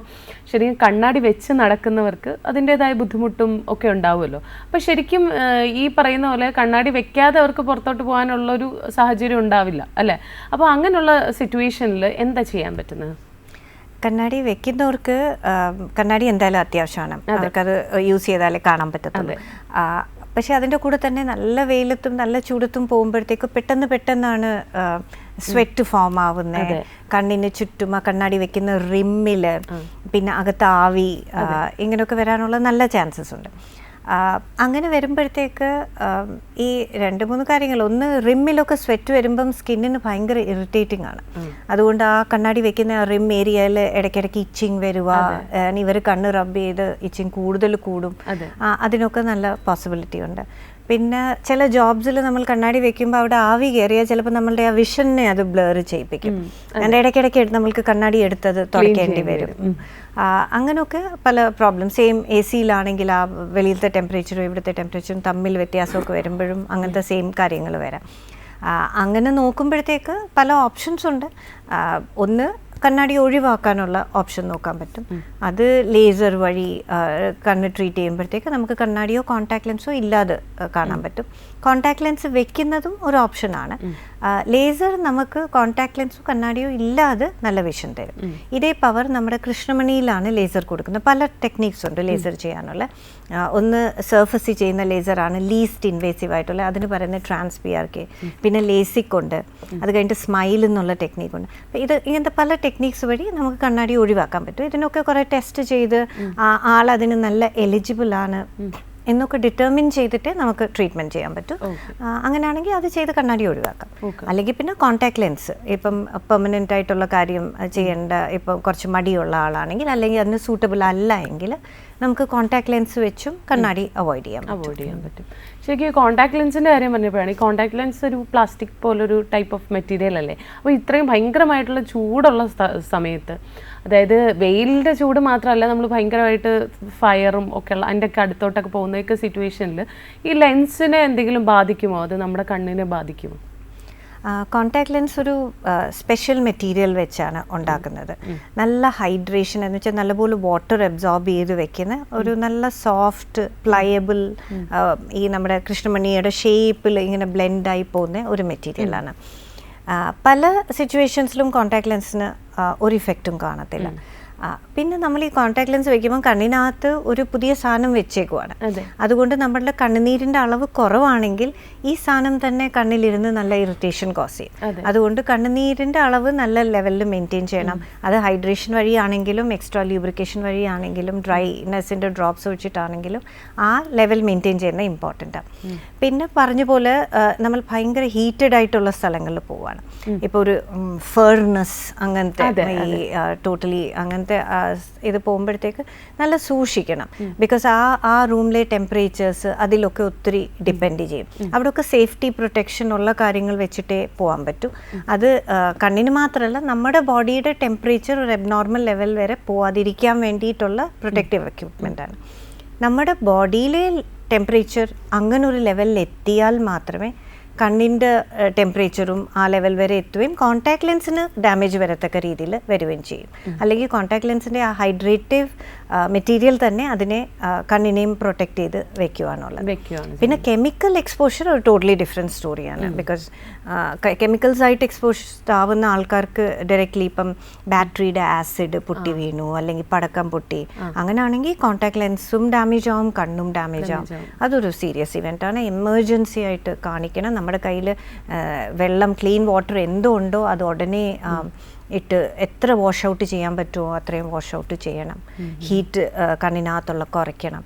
ശരിക്കും കണ്ണാടി വെച്ച് നടക്കുന്നവർക്ക് അതിൻ്റേതായ ബുദ്ധിമുട്ടും ഒക്കെ ഉണ്ടാവുമല്ലോ. അപ്പോൾ ശരിക്കും ഈ പറയുന്ന പോലെ കണ്ണാടി വെക്കാതെ അവർക്ക് പുറത്തോട്ട് പോകാനുള്ളൊരു സാഹചര്യം ഉണ്ടാവില്ല അല്ലേ? അപ്പോൾ അങ്ങനെയുള്ള സിറ്റുവേഷനിൽ എന്താ ചെയ്യാൻ പറ്റുന്നത്? കണ്ണാടി വെക്കുന്നവർക്ക് കണ്ണാടി എന്തായാലും അത്യാവശ്യമാണ്. അവർക്കത് യൂസ് ചെയ്താലേ കാണാൻ പറ്റത്തുള്ളൂ. പക്ഷേ അതിൻ്റെ കൂടെ തന്നെ നല്ല വെയിലത്തും നല്ല ചൂടത്തും പോകുമ്പോഴത്തേക്ക് പെട്ടെന്നാണ് സ്വെറ്റ് ഫോം ആവുന്നത്. കണ്ണിന് ചുറ്റും ആ കണ്ണാടി വെക്കുന്ന റിമ്മിൽ, പിന്നെ അകത്ത് ആവി, ഇങ്ങനെയൊക്കെ വരാനുള്ള നല്ല ചാൻസസ് ഉണ്ട്. അങ്ങനെ വരുമ്പോഴത്തേക്ക് ഈ 2-3 കാര്യങ്ങൾ. ഒന്ന്, റിമ്മിലൊക്കെ സ്വെറ്റ് വരുമ്പം സ്കിന്നിന് ഭയങ്കര ഇറിറ്റേറ്റിംഗ് ആണ്. അതുകൊണ്ട് ആ കണ്ണാടി വെക്കുന്ന റിം ഏരിയയിൽ ഇടയ്ക്കിടയ്ക്ക് ഇച്ചിങ് വരുക, ഇവർ കണ്ണ് റബ്ബ് ചെയ്ത് ഇച്ചിങ് കൂടുതൽ കൂടും. അതിനൊക്കെ നല്ല പോസിബിലിറ്റി ഉണ്ട്. പിന്നെ ചില ജോബ്സിൽ നമ്മൾ കണ്ണാടി വെക്കുമ്പോൾ അവിടെ ആവി കയറിയാൽ ചിലപ്പോൾ നമ്മളുടെ ആ വിഷനെ അത് ബ്ലർ ചെയ്യിപ്പിക്കും. അതിൻ്റെ ഇടയ്ക്കിടയ്ക്ക് നമ്മൾക്ക് കണ്ണാടി എടുത്തത് തുടയ്ക്കേണ്ടി വരും. അങ്ങനെയൊക്കെ പല പ്രോബ്ലം. സെയിം എ സിയിലാണെങ്കിൽ ആ വെളിയിലത്തെ ടെമ്പറേച്ചറും ഇവിടുത്തെ ടെമ്പറേച്ചറും തമ്മിൽ വ്യത്യാസമൊക്കെ വരുമ്പോഴും അങ്ങനത്തെ സെയിം കാര്യങ്ങൾ വരാം. അങ്ങനെ നോക്കുമ്പോഴത്തേക്ക് പല ഓപ്ഷൻസ് ഉണ്ട്. ഒന്ന്, കണ്ണാടി ഒഴിവാക്കാനുള്ള ഓപ്ഷൻ നോക്കാൻ പറ്റും. അത് ലേസർ വഴി കണ്ണ് ട്രീറ്റ് ചെയ്യുമ്പോഴത്തേക്ക് നമുക്ക് കണ്ണാടിയോ കോൺടാക്ട് ലെൻസോ ഇല്ലാതെ കാണാൻ പറ്റും. കോൺടാക്ട് ലെൻസ് വെക്കുന്നതും ഒരു ഓപ്ഷനാണ്. ലേസർ നമുക്ക് കോൺടാക്ട് ലെൻസോ കണ്ണാടിയോ ഇല്ലാതെ നല്ല വിഷൻ തരും. ഇതേ പവർ നമ്മുടെ കൃഷ്ണമണിയിലാണ് ലേസർ കൊടുക്കുന്നത്. പല ടെക്നീക്സ് ഉണ്ട് ലേസർ ചെയ്യാനുള്ള. ഒന്ന് സർഫസിൽ ചെയ്യുന്ന ലേസറാണ് ലീസ്റ്റ് ഇൻവേസീവ് ആയിട്ടുള്ള, അതിന് പറയുന്നത് ട്രാൻസ്-PRK. പിന്നെ ലേസിക് ഉണ്ട്, അത് കഴിഞ്ഞിട്ട് സ്മൈൽ എന്നുള്ള ടെക്നീക്കുണ്ട്. അപ്പോൾ ഇങ്ങനത്തെ പല ടെക്നീക്സ് വഴി നമുക്ക് കണ്ണാടി ഒഴിവാക്കാൻ പറ്റും. ഇതിനൊക്കെ കുറേ ടെസ്റ്റ് ചെയ്ത് ആളതിന് നല്ല എലിജിബിൾ ആണ് എന്നൊക്കെ ഡിറ്റർമിൻ ചെയ്തിട്ട് നമുക്ക് ട്രീറ്റ്മെൻറ്റ് ചെയ്യാൻ പറ്റും. അങ്ങനെയാണെങ്കിൽ അത് ചെയ്ത് കണ്ണാടി ഒഴിവാക്കാം. അല്ലെങ്കിൽ പിന്നെ കോൺടാക്ട് ലെൻസ്, ഇപ്പം പെർമനൻ്റ് ആയിട്ടുള്ള കാര്യം ചെയ്യേണ്ട, ഇപ്പം കുറച്ച് മടിയുള്ള ആളാണെങ്കിൽ, അല്ലെങ്കിൽ അതിന് സൂട്ടബിൾ അല്ല എങ്കിൽ നമുക്ക് കോൺടാക്ട് ലെൻസ് വെച്ചും കണ്ണാടി അവോയ്ഡ് ചെയ്യാൻ പറ്റും. ശരിക്കും ഈ കോൺടാക്ട് ലെൻസിൻ്റെ കാര്യം പറഞ്ഞപ്പോഴാണ്, ഈ കോൺടാക്ട് ലെൻസ് ഒരു പ്ലാസ്റ്റിക് പോലൊരു ടൈപ്പ് ഓഫ് മെറ്റീരിയൽ അല്ലേ? അപ്പോൾ ഇത്രയും ഭയങ്കരമായിട്ടുള്ള ചൂടുള്ള സമയത്ത്, അതായത് വെയിലിൻ്റെ ചൂട് മാത്രമല്ല, നമ്മൾ ഭയങ്കരമായിട്ട് ഫയറും ഒക്കെ ഉള്ള അതിൻ്റെ ഒക്കെ അടുത്തോട്ടൊക്കെ പോകുന്നതൊക്കെ സിറ്റുവേഷനിൽ ഈ ലെൻസിനെ എന്തെങ്കിലും ബാധിക്കുമോ? അത് നമ്മുടെ കണ്ണിനെ ബാധിക്കുമോ? കോൺടാക്ട് ലെൻസ് ഒരു സ്പെഷ്യൽ മെറ്റീരിയൽ വെച്ചാണ് ഉണ്ടാക്കുന്നത്. നല്ല ഹൈഡ്രേഷൻ എന്ന് വെച്ചാൽ നല്ലപോലെ വാട്ടർ അബ്സോർബ് ചെയ്ത് വെക്കുന്ന ഒരു നല്ല സോഫ്റ്റ് പ്ലയബിൾ ഈ നമ്മുടെ കൃഷ്ണമണിയുടെ ഷേപ്പിൽ ഇങ്ങനെ ബ്ലെൻഡായി പോകുന്ന ഒരു മെറ്റീരിയലാണ്. പല സിറ്റുവേഷൻസിലും കോൺടാക്ട് ലെൻസിന് ഒരു ഇഫക്റ്റും കാണത്തില്ല. പിന്നെ നമ്മൾ ഈ കോൺടാക്ട് ലെൻസ് വെക്കുമ്പോൾ കണ്ണിനകത്ത് ഒരു പുതിയ സാധനം വെച്ചേക്കുവാണ്. അതുകൊണ്ട് നമ്മളുടെ കണ്ണുനീരിൻ്റെ അളവ് കുറവാണെങ്കിൽ ഈ സാധനം തന്നെ കണ്ണിലിരുന്ന് നല്ല ഇറിറ്റേഷൻ കോസ് ചെയ്യും. അതുകൊണ്ട് കണ്ണുനീരിൻ്റെ അളവ് നല്ല ലെവലിൽ മെയിൻറ്റെയിൻ ചെയ്യണം. അത് ഹൈഡ്രേഷൻ വഴിയാണെങ്കിലും എക്സ്ട്രാ ലൂബ്രിക്കേഷൻ വഴിയാണെങ്കിലും ഡ്രൈനെസ്സിൻ്റെ ഡ്രോപ്സ് വെച്ചിട്ടാണെങ്കിലും ആ ലെവൽ മെയിൻറ്റെയിൻ ചെയ്യുന്നത് ഇമ്പോർട്ടൻ്റാണ്. പിന്നെ പറഞ്ഞ പോലെ നമ്മൾ ഭയങ്കര ഹീറ്റഡ് ആയിട്ടുള്ള സ്ഥലങ്ങളിൽ പോവുകയാണ്. ഇപ്പോൾ ഒരു ഫേർനെസ് അങ്ങനത്തെ ഈ ടോട്ടലി അങ്ങനത്തെ ഇത് പോകുമ്പോഴത്തേക്ക് നല്ല സൂക്ഷിക്കണം. ബിക്കോസ് ആ റൂമിലെ ടെമ്പറേച്ചേഴ്സ് അതിലൊക്കെ ഒത്തിരി ഡിപ്പെൻഡ് ചെയ്യും. അവിടെയൊക്കെ സേഫ്റ്റി പ്രൊട്ടക്ഷൻ ഉള്ള കാര്യങ്ങൾ വെച്ചിട്ടേ പോകാൻ പറ്റൂ. അത് കണ്ണിന് മാത്രമല്ല നമ്മുടെ ബോഡിയുടെ ടെമ്പറേച്ചർ ഒരു അബ്നോർമൽ ലെവൽ വരെ പോവാതിരിക്കാൻ വേണ്ടിയിട്ടുള്ള പ്രൊട്ടക്റ്റീവ് എക്യുപ്മെൻ്റാണ്. നമ്മുടെ ബോഡിയിലെ ടെമ്പറേച്ചർ അങ്ങനെ ഒരു ലെവലിൽ എത്തിയാൽ മാത്രമേ കണ്ണിൻ്റെ ടെമ്പറേച്ചറും ആ ലെവൽ വരെ എത്തുകയും കോൺടാക്ട് ലെൻസിന് ഡാമേജ് വരത്തക്ക രീതിയിൽ വരികയും ചെയ്യും. അല്ലെങ്കിൽ കോൺടാക്ട് ലെൻസിൻ്റെ ആ ഹൈഡ്രേറ്റീവ് മെറ്റീരിയൽ തന്നെ അതിനെ കണ്ണിനെയും പ്രൊട്ടക്റ്റ് ചെയ്ത് വെക്കുകയാണുള്ളത്. പിന്നെ കെമിക്കൽ എക്സ്പോഷർ ഒരു ടോട്ടലി ഡിഫറെൻറ്റ് സ്റ്റോറിയാണ്. ബിക്കോസ് കെമിക്കൽസായിട്ട് എക്സ്പോസ്ഡ് ആവുന്ന ആൾക്കാർക്ക് ഡയറക്റ്റ്ലി ഇപ്പം ബാറ്ററിയുടെ ആസിഡ് പൊട്ടി വീണു അല്ലെങ്കിൽ പടക്കം പൊട്ടി അങ്ങനെയാണെങ്കിൽ കോൺടാക്ട് ലെൻസും ഡാമേജ് ആവും, കണ്ണും ഡാമേജ് ആവും. അതൊരു സീരിയസ് ഇവൻ്റാണ്. എമർജൻസി ആയിട്ട് കാണിക്കണം. നമ്മുടെ കയ്യിൽ വെള്ളം ക്ലീൻ വാട്ടർ എന്തോ ഉണ്ടോ അത് ഉടനെ ഇട്ട് എത്ര വാഷ് ഔട്ട് ചെയ്യാൻ പറ്റുമോ അത്രയും വാഷ് ഔട്ട് ചെയ്യണം. ഹീറ്റ് കണ്ണിനകത്തുള്ള കുറയ്ക്കണം.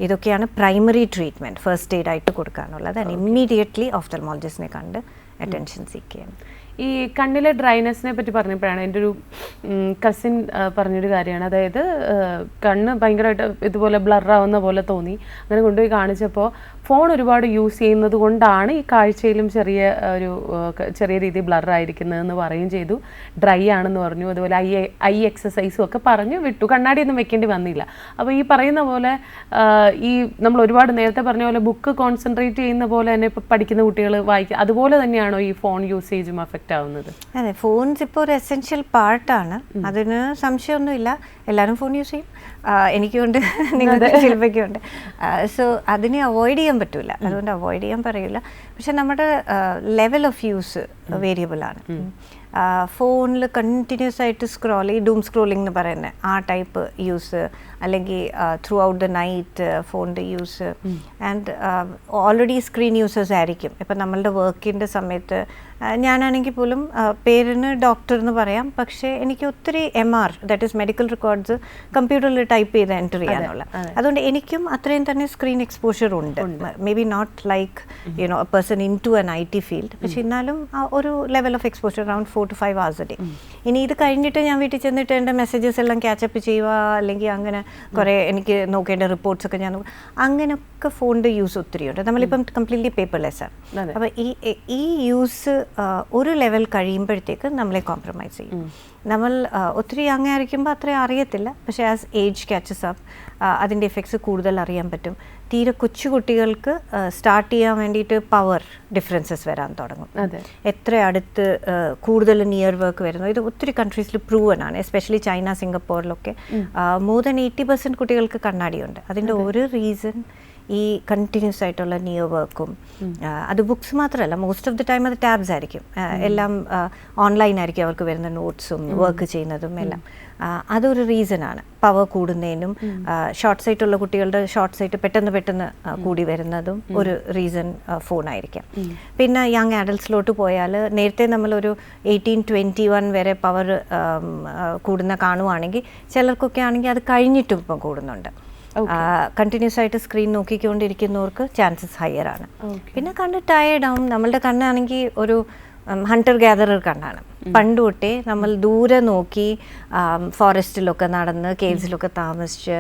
ഇതൊക്കെയാണ് പ്രൈമറി ട്രീറ്റ്മെൻറ്റ് ഫസ്റ്റ് എയ്ഡ് ആയിട്ട് കൊടുക്കാനുള്ളത്. ആൻഡ് ഇമ്മീഡിയറ്റ്ലി ഓഫ്തൽമോളജിസ്റ്റിനെ കണ്ട് അറ്റൻഷൻ സീക്ക് ചെയ്യണം. ഈ കണ്ണിലെ ഡ്രൈനെസ്സിനെ പറ്റി പറഞ്ഞപ്പോഴാണ് എൻ്റെ ഒരു കസിൻ പറഞ്ഞൊരു കാര്യമാണ്. അതായത് കണ്ണ് ഭയങ്കരമായിട്ട് ഇതുപോലെ ബ്ലറാവുന്ന പോലെ തോന്നി. അങ്ങനെ കൊണ്ടുപോയി കാണിച്ചപ്പോൾ ഫോൺ ഒരുപാട് യൂസ് ചെയ്യുന്നത് കൊണ്ടാണ് ഈ കാഴ്ചയിലും ചെറിയ രീതിയിൽ ബ്ലറായിരിക്കുന്നതെന്ന് പറയുകയും ചെയ്തു. ഡ്രൈ ആണെന്ന് പറഞ്ഞു. അതുപോലെ ഐ എക്സസൈസും ഒക്കെ പറഞ്ഞു വിട്ടു. കണ്ണാടിയൊന്നും വെക്കേണ്ടി വന്നില്ല. അപ്പോൾ ഈ പറയുന്ന പോലെ ഈ നമ്മൾ ഒരുപാട് നേരത്തെ പറഞ്ഞ പോലെ ബുക്ക് കോൺസെൻട്രേറ്റ് ചെയ്യുന്ന പോലെ തന്നെ ഇപ്പോൾ പഠിക്കുന്ന കുട്ടികൾ വായിക്കുക അതുപോലെ തന്നെയാണോ ഈ ഫോൺ യൂസേജും അഫക്റ്റ് ആവുന്നത്? അതെ, ഫോൺസ് ഇപ്പോൾ ഒരു എസെൻഷ്യൽ പാർട്ടാണ്. അതിന് സംശയമൊന്നുമില്ല. എല്ലാവരും ഫോൺ യൂസ് ചെയ്യും. എനിക്കുണ്ട്, നിങ്ങൾക്ക് ശില്പയ്ക്കുണ്ട്. സോ അതിനെ അവോയ്ഡ് ചെയ്യാൻ പറ്റില്ല. അതുകൊണ്ട് അവോയ്ഡ് ചെയ്യാൻ പറയില്ല. പക്ഷെ നമ്മുടെ ലെവൽ ഓഫ് യൂസ് വേരിയബിളാണ്. ഫോണിൽ കണ്ടിന്യൂസ് ആയിട്ട് ഡൂം സ്ക്രോളിംഗ് എന്ന് പറയുന്നത് ആ ടൈപ്പ് യൂസ്, അല്ലെങ്കിൽ ത്രൂ ഔട്ട് ദ നൈറ്റ് ഫോണിൻ്റെ use and already screen users ആയിരിക്കും. ഇപ്പം നമ്മളുടെ വർക്കിൻ്റെ സമയത്ത് ഞാനാണെങ്കിൽ പോലും പേരിന് ഡോക്ടർ എന്ന് പറയാം, പക്ഷേ എനിക്ക് ഒത്തിരി MR that is medical records കമ്പ്യൂട്ടറിൽ ടൈപ്പ് ചെയ്ത് എൻ്റർ ചെയ്യാനുള്ള. അതുകൊണ്ട് എനിക്കും അത്രയും തന്നെ സ്ക്രീൻ എക്സ്പോഷർ ഉണ്ട്. Maybe not like a person into an IT field, പക്ഷെ എന്നാലും ഒരു level of exposure around 4 to 5 hours a day. ഇനി ഇത് കഴിഞ്ഞിട്ട് ഞാൻ വീട്ടിൽ ചെന്നിട്ട് എൻ്റെ മെസ്സേജസ് എല്ലാം ക്യാച്ചപ്പ് ചെയ്യുക, അല്ലെങ്കിൽ അങ്ങനെ കുറേ എനിക്ക് നോക്കേണ്ട റിപ്പോർട്ട്സ് ഒക്കെ ഞാൻ അങ്ങനെയൊക്കെ ഫോണിൻ്റെ യൂസ് ഒത്തിരിയുണ്ട്. നമ്മളിപ്പം കംപ്ലീറ്റ്ലി പേപ്പർലെസ് ആണ്. അപ്പോൾ ഈ യൂസ് ഒരു ലെവൽ കഴിയുമ്പോഴത്തേക്ക് നമ്മളെ കോംപ്രമൈസ് ചെയ്യും. നമ്മൾ ഒത്തിരി അങ്ങ് ആയിരിക്കുമ്പോൾ അത്രയും അറിയത്തില്ല, പക്ഷേ ആസ് ഏജ് ക്യാച്ചസ് അപ്പ് അതിൻ്റെ എഫക്ട്സ് കൂടുതൽ അറിയാൻ പറ്റും. തീരെ കൊച്ചു കുട്ടികൾക്ക് സ്റ്റാർട്ട് ചെയ്യാൻ വേണ്ടിയിട്ട് പവർ ഡിഫറൻസസ് വരാൻ തുടങ്ങും. എത്ര അടുത്ത് കൂടുതൽ നിയർ വർക്ക് വരുന്നു. ഇത് ഒത്തിരി കൺട്രീസിൽ പ്രൂവൻ ആണ്. എസ്പെഷ്യലി ചൈന, സിംഗപ്പൂരിലൊക്കെ മോർ ദാൻ 80% കുട്ടികൾക്ക് കണ്ണാടിയുണ്ട്. അതിൻ്റെ ഒരു റീസൺ ഈ കണ്ടിന്യൂസ് ആയിട്ടുള്ള നിയർ വർക്കും, അത് ബുക്സ് മാത്രമല്ല, മോസ്റ്റ് ഓഫ് ദി ടൈം അത് ടാബ്സ് ആയിരിക്കും. എല്ലാം ഓൺലൈൻ ആയിരിക്കും അവർക്ക് വരുന്ന നോട്ട്സും വർക്ക് ചെയ്യുന്നതും എല്ലാം. അതൊരു റീസണാണ്. പവർ കൂടുന്നതിനും ഷോർട്ട് സൈറ്റുള്ള കുട്ടികളുടെ ഷോർട്ട് സൈറ്റ് പെട്ടെന്ന് കൂടി വരുന്നതും ഒരു റീസൺ ഫോണായിരിക്കാം. പിന്നെ യങ് അഡൽട്ട്സിലോട്ട് പോയാൽ നേരത്തെ നമ്മളൊരു 18-21 വരെ പവർ കൂടുന്ന കാണുവാണെങ്കിൽ ചിലർക്കൊക്കെ ആണെങ്കിൽ അത് കഴിഞ്ഞിട്ടും ഇപ്പം കൂടുന്നുണ്ട്. കണ്ടിന്യൂസ് ആയിട്ട് സ്ക്രീൻ നോക്കിക്കൊണ്ടിരിക്കുന്നവർക്ക് ചാൻസസ് ഹയർ ആണ്. പിന്നെ കണ്ണ് ടയേർഡാവും. നമ്മളുടെ കണ്ണാണെങ്കിൽ ഒരു ഹണ്ടർ ഗ്യാദറർ കണ്ണാണ്. പണ്ട് തൊട്ടേ നമ്മൾ ദൂരെ നോക്കി ഫോറസ്റ്റിലൊക്കെ നടന്ന് കേവ്സിലൊക്കെ താമസിച്ച്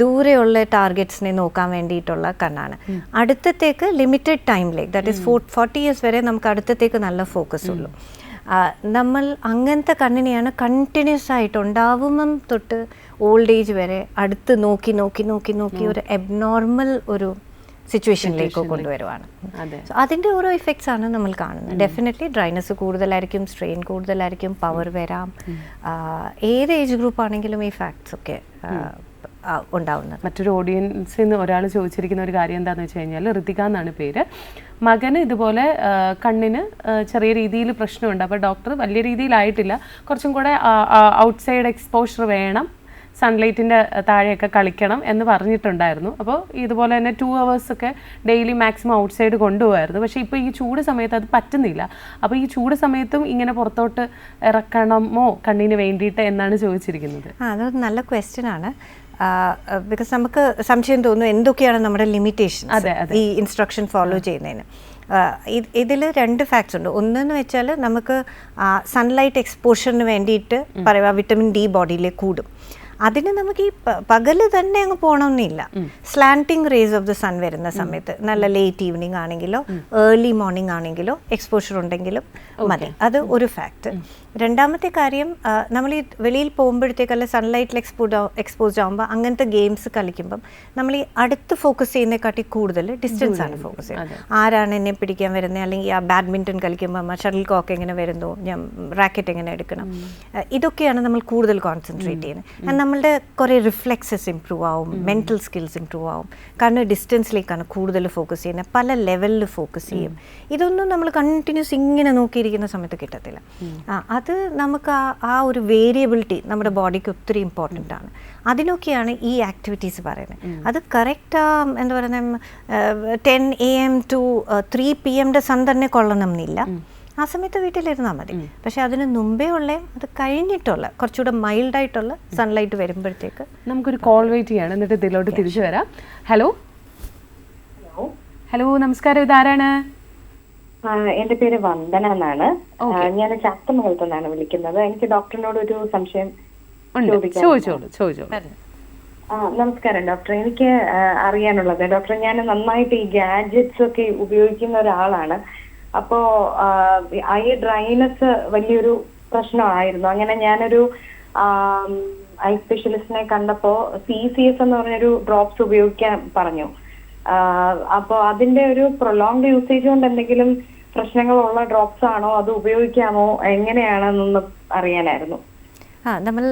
ദൂരെയുള്ള ടാർഗറ്റ്സിനെ നോക്കാൻ വേണ്ടിയിട്ടുള്ള കണ്ണാണ്. അടുത്തത്തേക്ക് ലിമിറ്റഡ് ടൈമിലേക്ക്, ദാറ്റ് ഈസ് 40 years വരെ നമുക്ക് അടുത്തത്തേക്ക് നല്ല ഫോക്കസ് ഉള്ളൂ. നമ്മൾ അങ്ങനത്തെ കണ്ണിനെയാണ് കണ്ടിന്യൂസ് ആയിട്ട് ഉണ്ടാവുമ്പം തൊട്ട് ഓൾഡ് ഏജ് വരെ അടുത്ത് നോക്കി ഒരു എബ്നോർമൽ ഒരു സിറ്റുവേഷനിലേക്ക് കൊണ്ടുവരുവാണ്. സോ അതിൻ്റെ ഓരോ ഇഫക്ട്സ് ആണ് നമ്മൾ കാണുന്നത്. ഡെഫിനറ്റ്ലി ഡ്രൈനസ് കൂടുതലായിരിക്കും, സ്ട്രെയിൻ കൂടുതലായിരിക്കും, പവർ വരാം. ഏത് ഏജ് ഗ്രൂപ്പ് ആണെങ്കിലും ഈ ഫാക്ട്സ് ഒക്കെ ഉണ്ടാവുന്നത്. മറ്റൊരു ഓഡിയൻസിൽ നിന്ന് ഒരാൾ ചോദിച്ചിരിക്കുന്ന ഒരു കാര്യം എന്താണെന്ന് വെച്ച് കഴിഞ്ഞാൽ, ഋതിക എന്നാണ് പേര്. മകന് ഇതുപോലെ കണ്ണിന് ചെറിയ രീതിയിൽ പ്രശ്നമുണ്ട്. അപ്പോൾ ഡോക്ടർ വലിയ രീതിയിലായിട്ടില്ല, കുറച്ചും കൂടെ ഔട്ട്സൈഡ് എക്സ്പോഷർ വേണം, സൺലൈറ്റിൻ്റെ താഴെയൊക്കെ കളിക്കണം എന്ന് പറഞ്ഞിട്ടുണ്ടായിരുന്നു. അപ്പോൾ ഇതുപോലെ തന്നെ 2 hours ഒക്കെ ഡെയിലി മാക്സിമം ഔട്ട്സൈഡ് കൊണ്ടുപോകായിരുന്നു. പക്ഷേ ഇപ്പോൾ ഈ ചൂട് സമയത്ത് അത് പറ്റുന്നില്ല. അപ്പോൾ ഈ ചൂട് സമയത്തും ഇങ്ങനെ പുറത്തോട്ട് ഇറക്കണമോ കണ്ണിന് വേണ്ടിയിട്ട് എന്നാണ് ചോദിച്ചിരിക്കുന്നത്. അതൊരു നല്ല ക്വസ്റ്റ്യൻ ആണ്. ബിക്കോസ് നമുക്ക് സംശയം തോന്നുന്നു എന്തൊക്കെയാണ് നമ്മുടെ ലിമിറ്റേഷൻസ് ഈ ഇൻസ്ട്രക്ഷൻ ഫോളോ ചെയ്യുന്നതിന്. ഇതിൽ 2 ഫാക്ട്സ് ഉണ്ട്. ഒന്നെന്ന് വെച്ചാൽ നമുക്ക് സൺലൈറ്റ് എക്സ്പോഷറിന് വേണ്ടിയിട്ട് പറയുക വിറ്റമിൻ ഡി ബോഡിയിലേക്ക് കൂടും. അതിന് നമുക്ക് ഈ പകല് തന്നെ അങ്ങ് പോകണമെന്നില്ല. സ്ലാന്റിങ് റേസ് ഓഫ് ദ സൺ വരുന്ന സമയത്ത്, നല്ല ലേറ്റ് ഈവനിങ് ആണെങ്കിലോ ഏർലി മോർണിംഗ് ആണെങ്കിലോ എക്സ്പോഷർ ഉണ്ടെങ്കിലും മതി. അത് ഒരു ഫാക്ട്. രണ്ടാമത്തെ കാര്യം, നമ്മൾ ഈ വെളിയിൽ പോകുമ്പോഴത്തേക്കല്ല സൺലൈറ്റിൽ എക്സ്പോസ്ഡ് ആകുമ്പോൾ അങ്ങനത്തെ ഗെയിംസ് കളിക്കുമ്പം നമ്മൾ ഈ അടുത്ത് ഫോക്കസ് ചെയ്യുന്നതിനെക്കാട്ടി കൂടുതൽ ഡിസ്റ്റൻസ് ആണ് ഫോക്കസ് ചെയ്യുന്നത്. ആരാണ് എന്നെ പിടിക്കാൻ വരുന്നത്, അല്ലെങ്കിൽ ആ ബാഡ്മിൻ്റൺ കളിക്കുമ്പോൾ ഷട്ടിൽ കോക്ക് എങ്ങനെ വരുന്നു, ഞാൻ റാക്കറ്റ് എങ്ങനെ എടുക്കണം, ഇതൊക്കെയാണ് നമ്മൾ കൂടുതൽ കോൺസെൻട്രേറ്റ് ചെയ്യുന്നത്. നമ്മളുടെ കുറേ റിഫ്ലെക്സസ് ഇമ്പ്രൂവ് ആവും, മെൻറ്റൽ സ്കിൽസ് ഇമ്പ്രൂവ് ആവും. കാരണം ഡിസ്റ്റൻസിലേക്കാണ് കൂടുതൽ ഫോക്കസ് ചെയ്യുന്നത്, പല ലെവലിൽ ഫോക്കസ് ചെയ്യും. ഇതൊന്നും നമ്മൾ കണ്ടിന്യൂസ് ഇങ്ങനെ നോക്കിയിരിക്കുന്ന സമയത്ത് കിട്ടത്തില്ല. അത് നമുക്ക് ആ ഒരു വേരിയബിലിറ്റി നമ്മുടെ ബോഡിക്ക് ഒത്തിരി ഇമ്പോർട്ടൻ്റ് ആണ്. അതിനൊക്കെയാണ് ഈ ആക്ടിവിറ്റീസ് പറയുന്നത്. അത് കറക്റ്റ് എന്താ പറയുന്നത് 10 AM to 3 PM സൺ തന്നെ കൊള്ളണം എന്നില്ല. ആ സമയത്ത് വീട്ടിലിരുന്നാൽ മതി. പക്ഷെ അതിന് മുമ്പേ ഉള്ള, അത് കഴിഞ്ഞിട്ടുള്ള കുറച്ചുകൂടെ മൈൽഡായിട്ടുള്ള സൺലൈറ്റ് വരുമ്പോഴത്തേക്ക് നമുക്കൊരു കോൾ വെയിറ്റ് ചെയ്യാണ്, എന്നിട്ട് ഇതിലോട്ട് തിരിച്ചു വരാം. ഹലോ ഹലോ നമസ്കാരം, ഇതാരാണ്? എന്റെ പേര് വന്ദന എന്നാണ്. ഞാൻ ശാസ്ത്രമംഗലത്തു നിന്നാണ് വിളിക്കുന്നത്. എനിക്ക് ഡോക്ടറിനോട് ഒരു സംശയം ചോദിച്ചോളൂ. നമസ്കാരം ഡോക്ടർ. എനിക്ക് അറിയാനുള്ളത്, ഡോക്ടർ ഞാൻ നന്നായിട്ട് ഈ ഗാഡ്ജറ്റ്സ് ഒക്കെ ഉപയോഗിക്കുന്ന ഒരാളാണ്. അപ്പോ ഐ ഡ്രൈനസ് വലിയൊരു പ്രശ്നമായിരുന്നു. അങ്ങനെ ഞാനൊരു ഐ സ്പെഷ്യലിസ്റ്റിനെ കണ്ടപ്പോ CCS എന്ന് പറഞ്ഞൊരു ഡ്രോപ്സ് ഉപയോഗിക്കാൻ പറഞ്ഞു. അപ്പോ അതിന്റെ ഒരു പ്രൊലോങ്ഡ് യൂസേജ് കൊണ്ട് എന്തെങ്കിലും പ്രശ്നങ്ങളുള്ള ഡ്രോപ്സ് ആണോ, അത് ഉപയോഗിക്കാമോ, എങ്ങനെയാണെന്നൊന്ന് അറിയാനായിരുന്നു. നമ്മൾ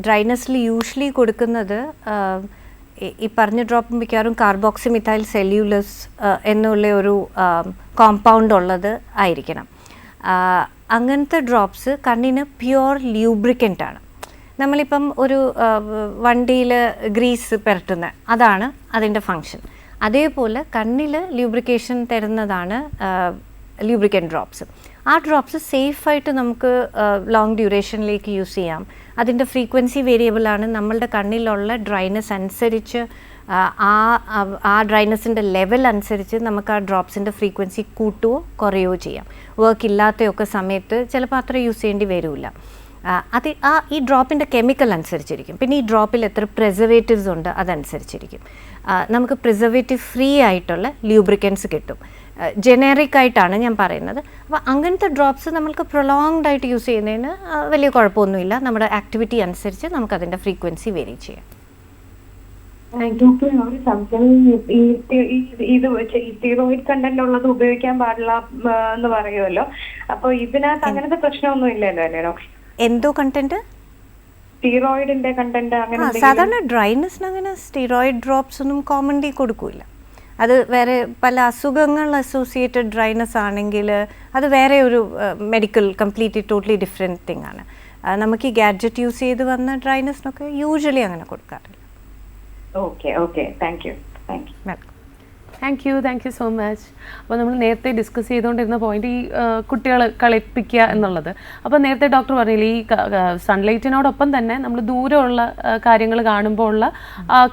ഡ്രൈനസിൽ യൂഷ്വലി കൊടുക്കുന്നത് ഈ പറഞ്ഞ ഡ്രോപ്പ് മിക്കവാറും കാർബോക്സിമിഥൈൽ സെല്യൂലസ് എന്നുള്ള ഒരു കോമ്പൗണ്ട് ഉള്ളത് ആയിരിക്കണം. അങ്ങനത്തെ ഡ്രോപ്സ് കണ്ണിന് പ്യുവർ ലൂബ്രിക്കൻ്റ് ആണ്. നമ്മളിപ്പം ഒരു വണ്ടിയിൽ ഗ്രീസ് പുരട്ടുന്ന അതാണ് അതിൻ്റെ ഫങ്ഷൻ. അതേപോലെ കണ്ണിൽ ലൂബ്രിക്കേഷൻ തരുന്നതാണ് ലൂബ്രിക്കൻ്റ് ഡ്രോപ്സ്. ആ ഡ്രോപ്സ് സേഫായിട്ട് നമുക്ക് ലോങ് ഡ്യൂറേഷനിലേക്ക് യൂസ് ചെയ്യാം. അതിൻ്റെ ഫ്രീക്വൻസി വേരിയബിളാണ്. നമ്മളുടെ കണ്ണിലുള്ള ഡ്രൈനസ് അനുസരിച്ച് ആ ഡ്രൈനസിൻ്റെ ലെവൽ അനുസരിച്ച് നമുക്ക് ആ ഡ്രോപ്സിൻ്റെ ഫ്രീക്വൻസി കൂട്ടുകയോ കുറയുകയോ ചെയ്യാം. വർക്ക് ഇല്ലാത്തയൊക്കെ സമയത്ത് ചിലപ്പോൾ അത്ര യൂസ് ചെയ്യേണ്ടി വരില്ല. അത് ഈ ഡ്രോപ്പിൻ്റെ കെമിക്കൽ അനുസരിച്ചിരിക്കും. പിന്നെ ഈ ഡ്രോപ്പിൽ എത്ര പ്രിസർവേറ്റീവ്സ് ഉണ്ട് അതനുസരിച്ചിരിക്കും. നമുക്ക് പ്രിസർവേറ്റീവ് ഫ്രീ ആയിട്ടുള്ള ലൂബ്രിക്കൻസ് കിട്ടും. ജനറിക് ആയിട്ടാണ് ഞാൻ പറയുന്നത്. അപ്പോൾ അങ്ങനത്തെ ഡ്രോപ്സ് നമ്മൾക്ക് പ്രൊലോങ്ഡ് ആയിട്ട് യൂസ് ചെയ്യുന്നതിന് വലിയ കുഴപ്പമൊന്നുമില്ല. നമ്മുടെ ആക്ടിവിറ്റി അനുസരിച്ച് നമുക്കതിൻ്റെ ഫ്രീക്വൻസി വേരി ചെയ്യാം. ഡോക്ടർ ഒരു സംശയം, ഈ സ്റ്റീറോയിഡ് കണ്ടന്റ് ഉള്ളത് ഉപയോഗിക്കാൻ പാടില്ല എന്ന് പറയുമല്ലോ. അപ്പൊ ഇതിനകത്ത് അങ്ങനത്തെ പ്രശ്നമൊന്നും ഇല്ലല്ലോ അല്ലേ ഡോക്ടർ? എന്തോ കണ്ടന്റ്? സ്റ്റീറോയിഡിന്റെ കണ്ടന്റ് അങ്ങനെ സാധാരണ ഡ്രൈനസിന് അങ്ങനെ സ്റ്റീറോയിഡ് ഡ്രോപ്സ് ഒന്നും കോമൺലി കൊടുക്കില്ല. അത് വേറെ പല അസുഖങ്ങൾ അസോസിയേറ്റഡ് ഡ്രൈനസ് ആണെങ്കിൽ അത് വേറെ ഒരു medical completely totally different thing ആണ്. നമുക്ക് ഈ ഗാഡ്ജറ്റ് യൂസ് ചെയ്ത് വന്ന ഡ്രൈനസിനൊക്കെ യൂഷ്വലി അങ്ങനെ കൊടുക്കാറില്ല. Okay thank you. Thank you so much. അപ്പോൾ നമ്മൾ നേരത്തെ ഡിസ്കസ് ചെയ്തുകൊണ്ടിരുന്ന പോയിന്റ് ഈ കുട്ടികളെ കളിപ്പിക്കുക എന്നുള്ളത്. അപ്പോൾ നേരത്തെ ഡോക്ടർ പറഞ്ഞില്ലേ, ഈ സൺലൈറ്റിനോടൊപ്പം തന്നെ നമ്മൾ ദൂരമുള്ള കാര്യങ്ങൾ കാണുമ്പോൾ ഉള്ള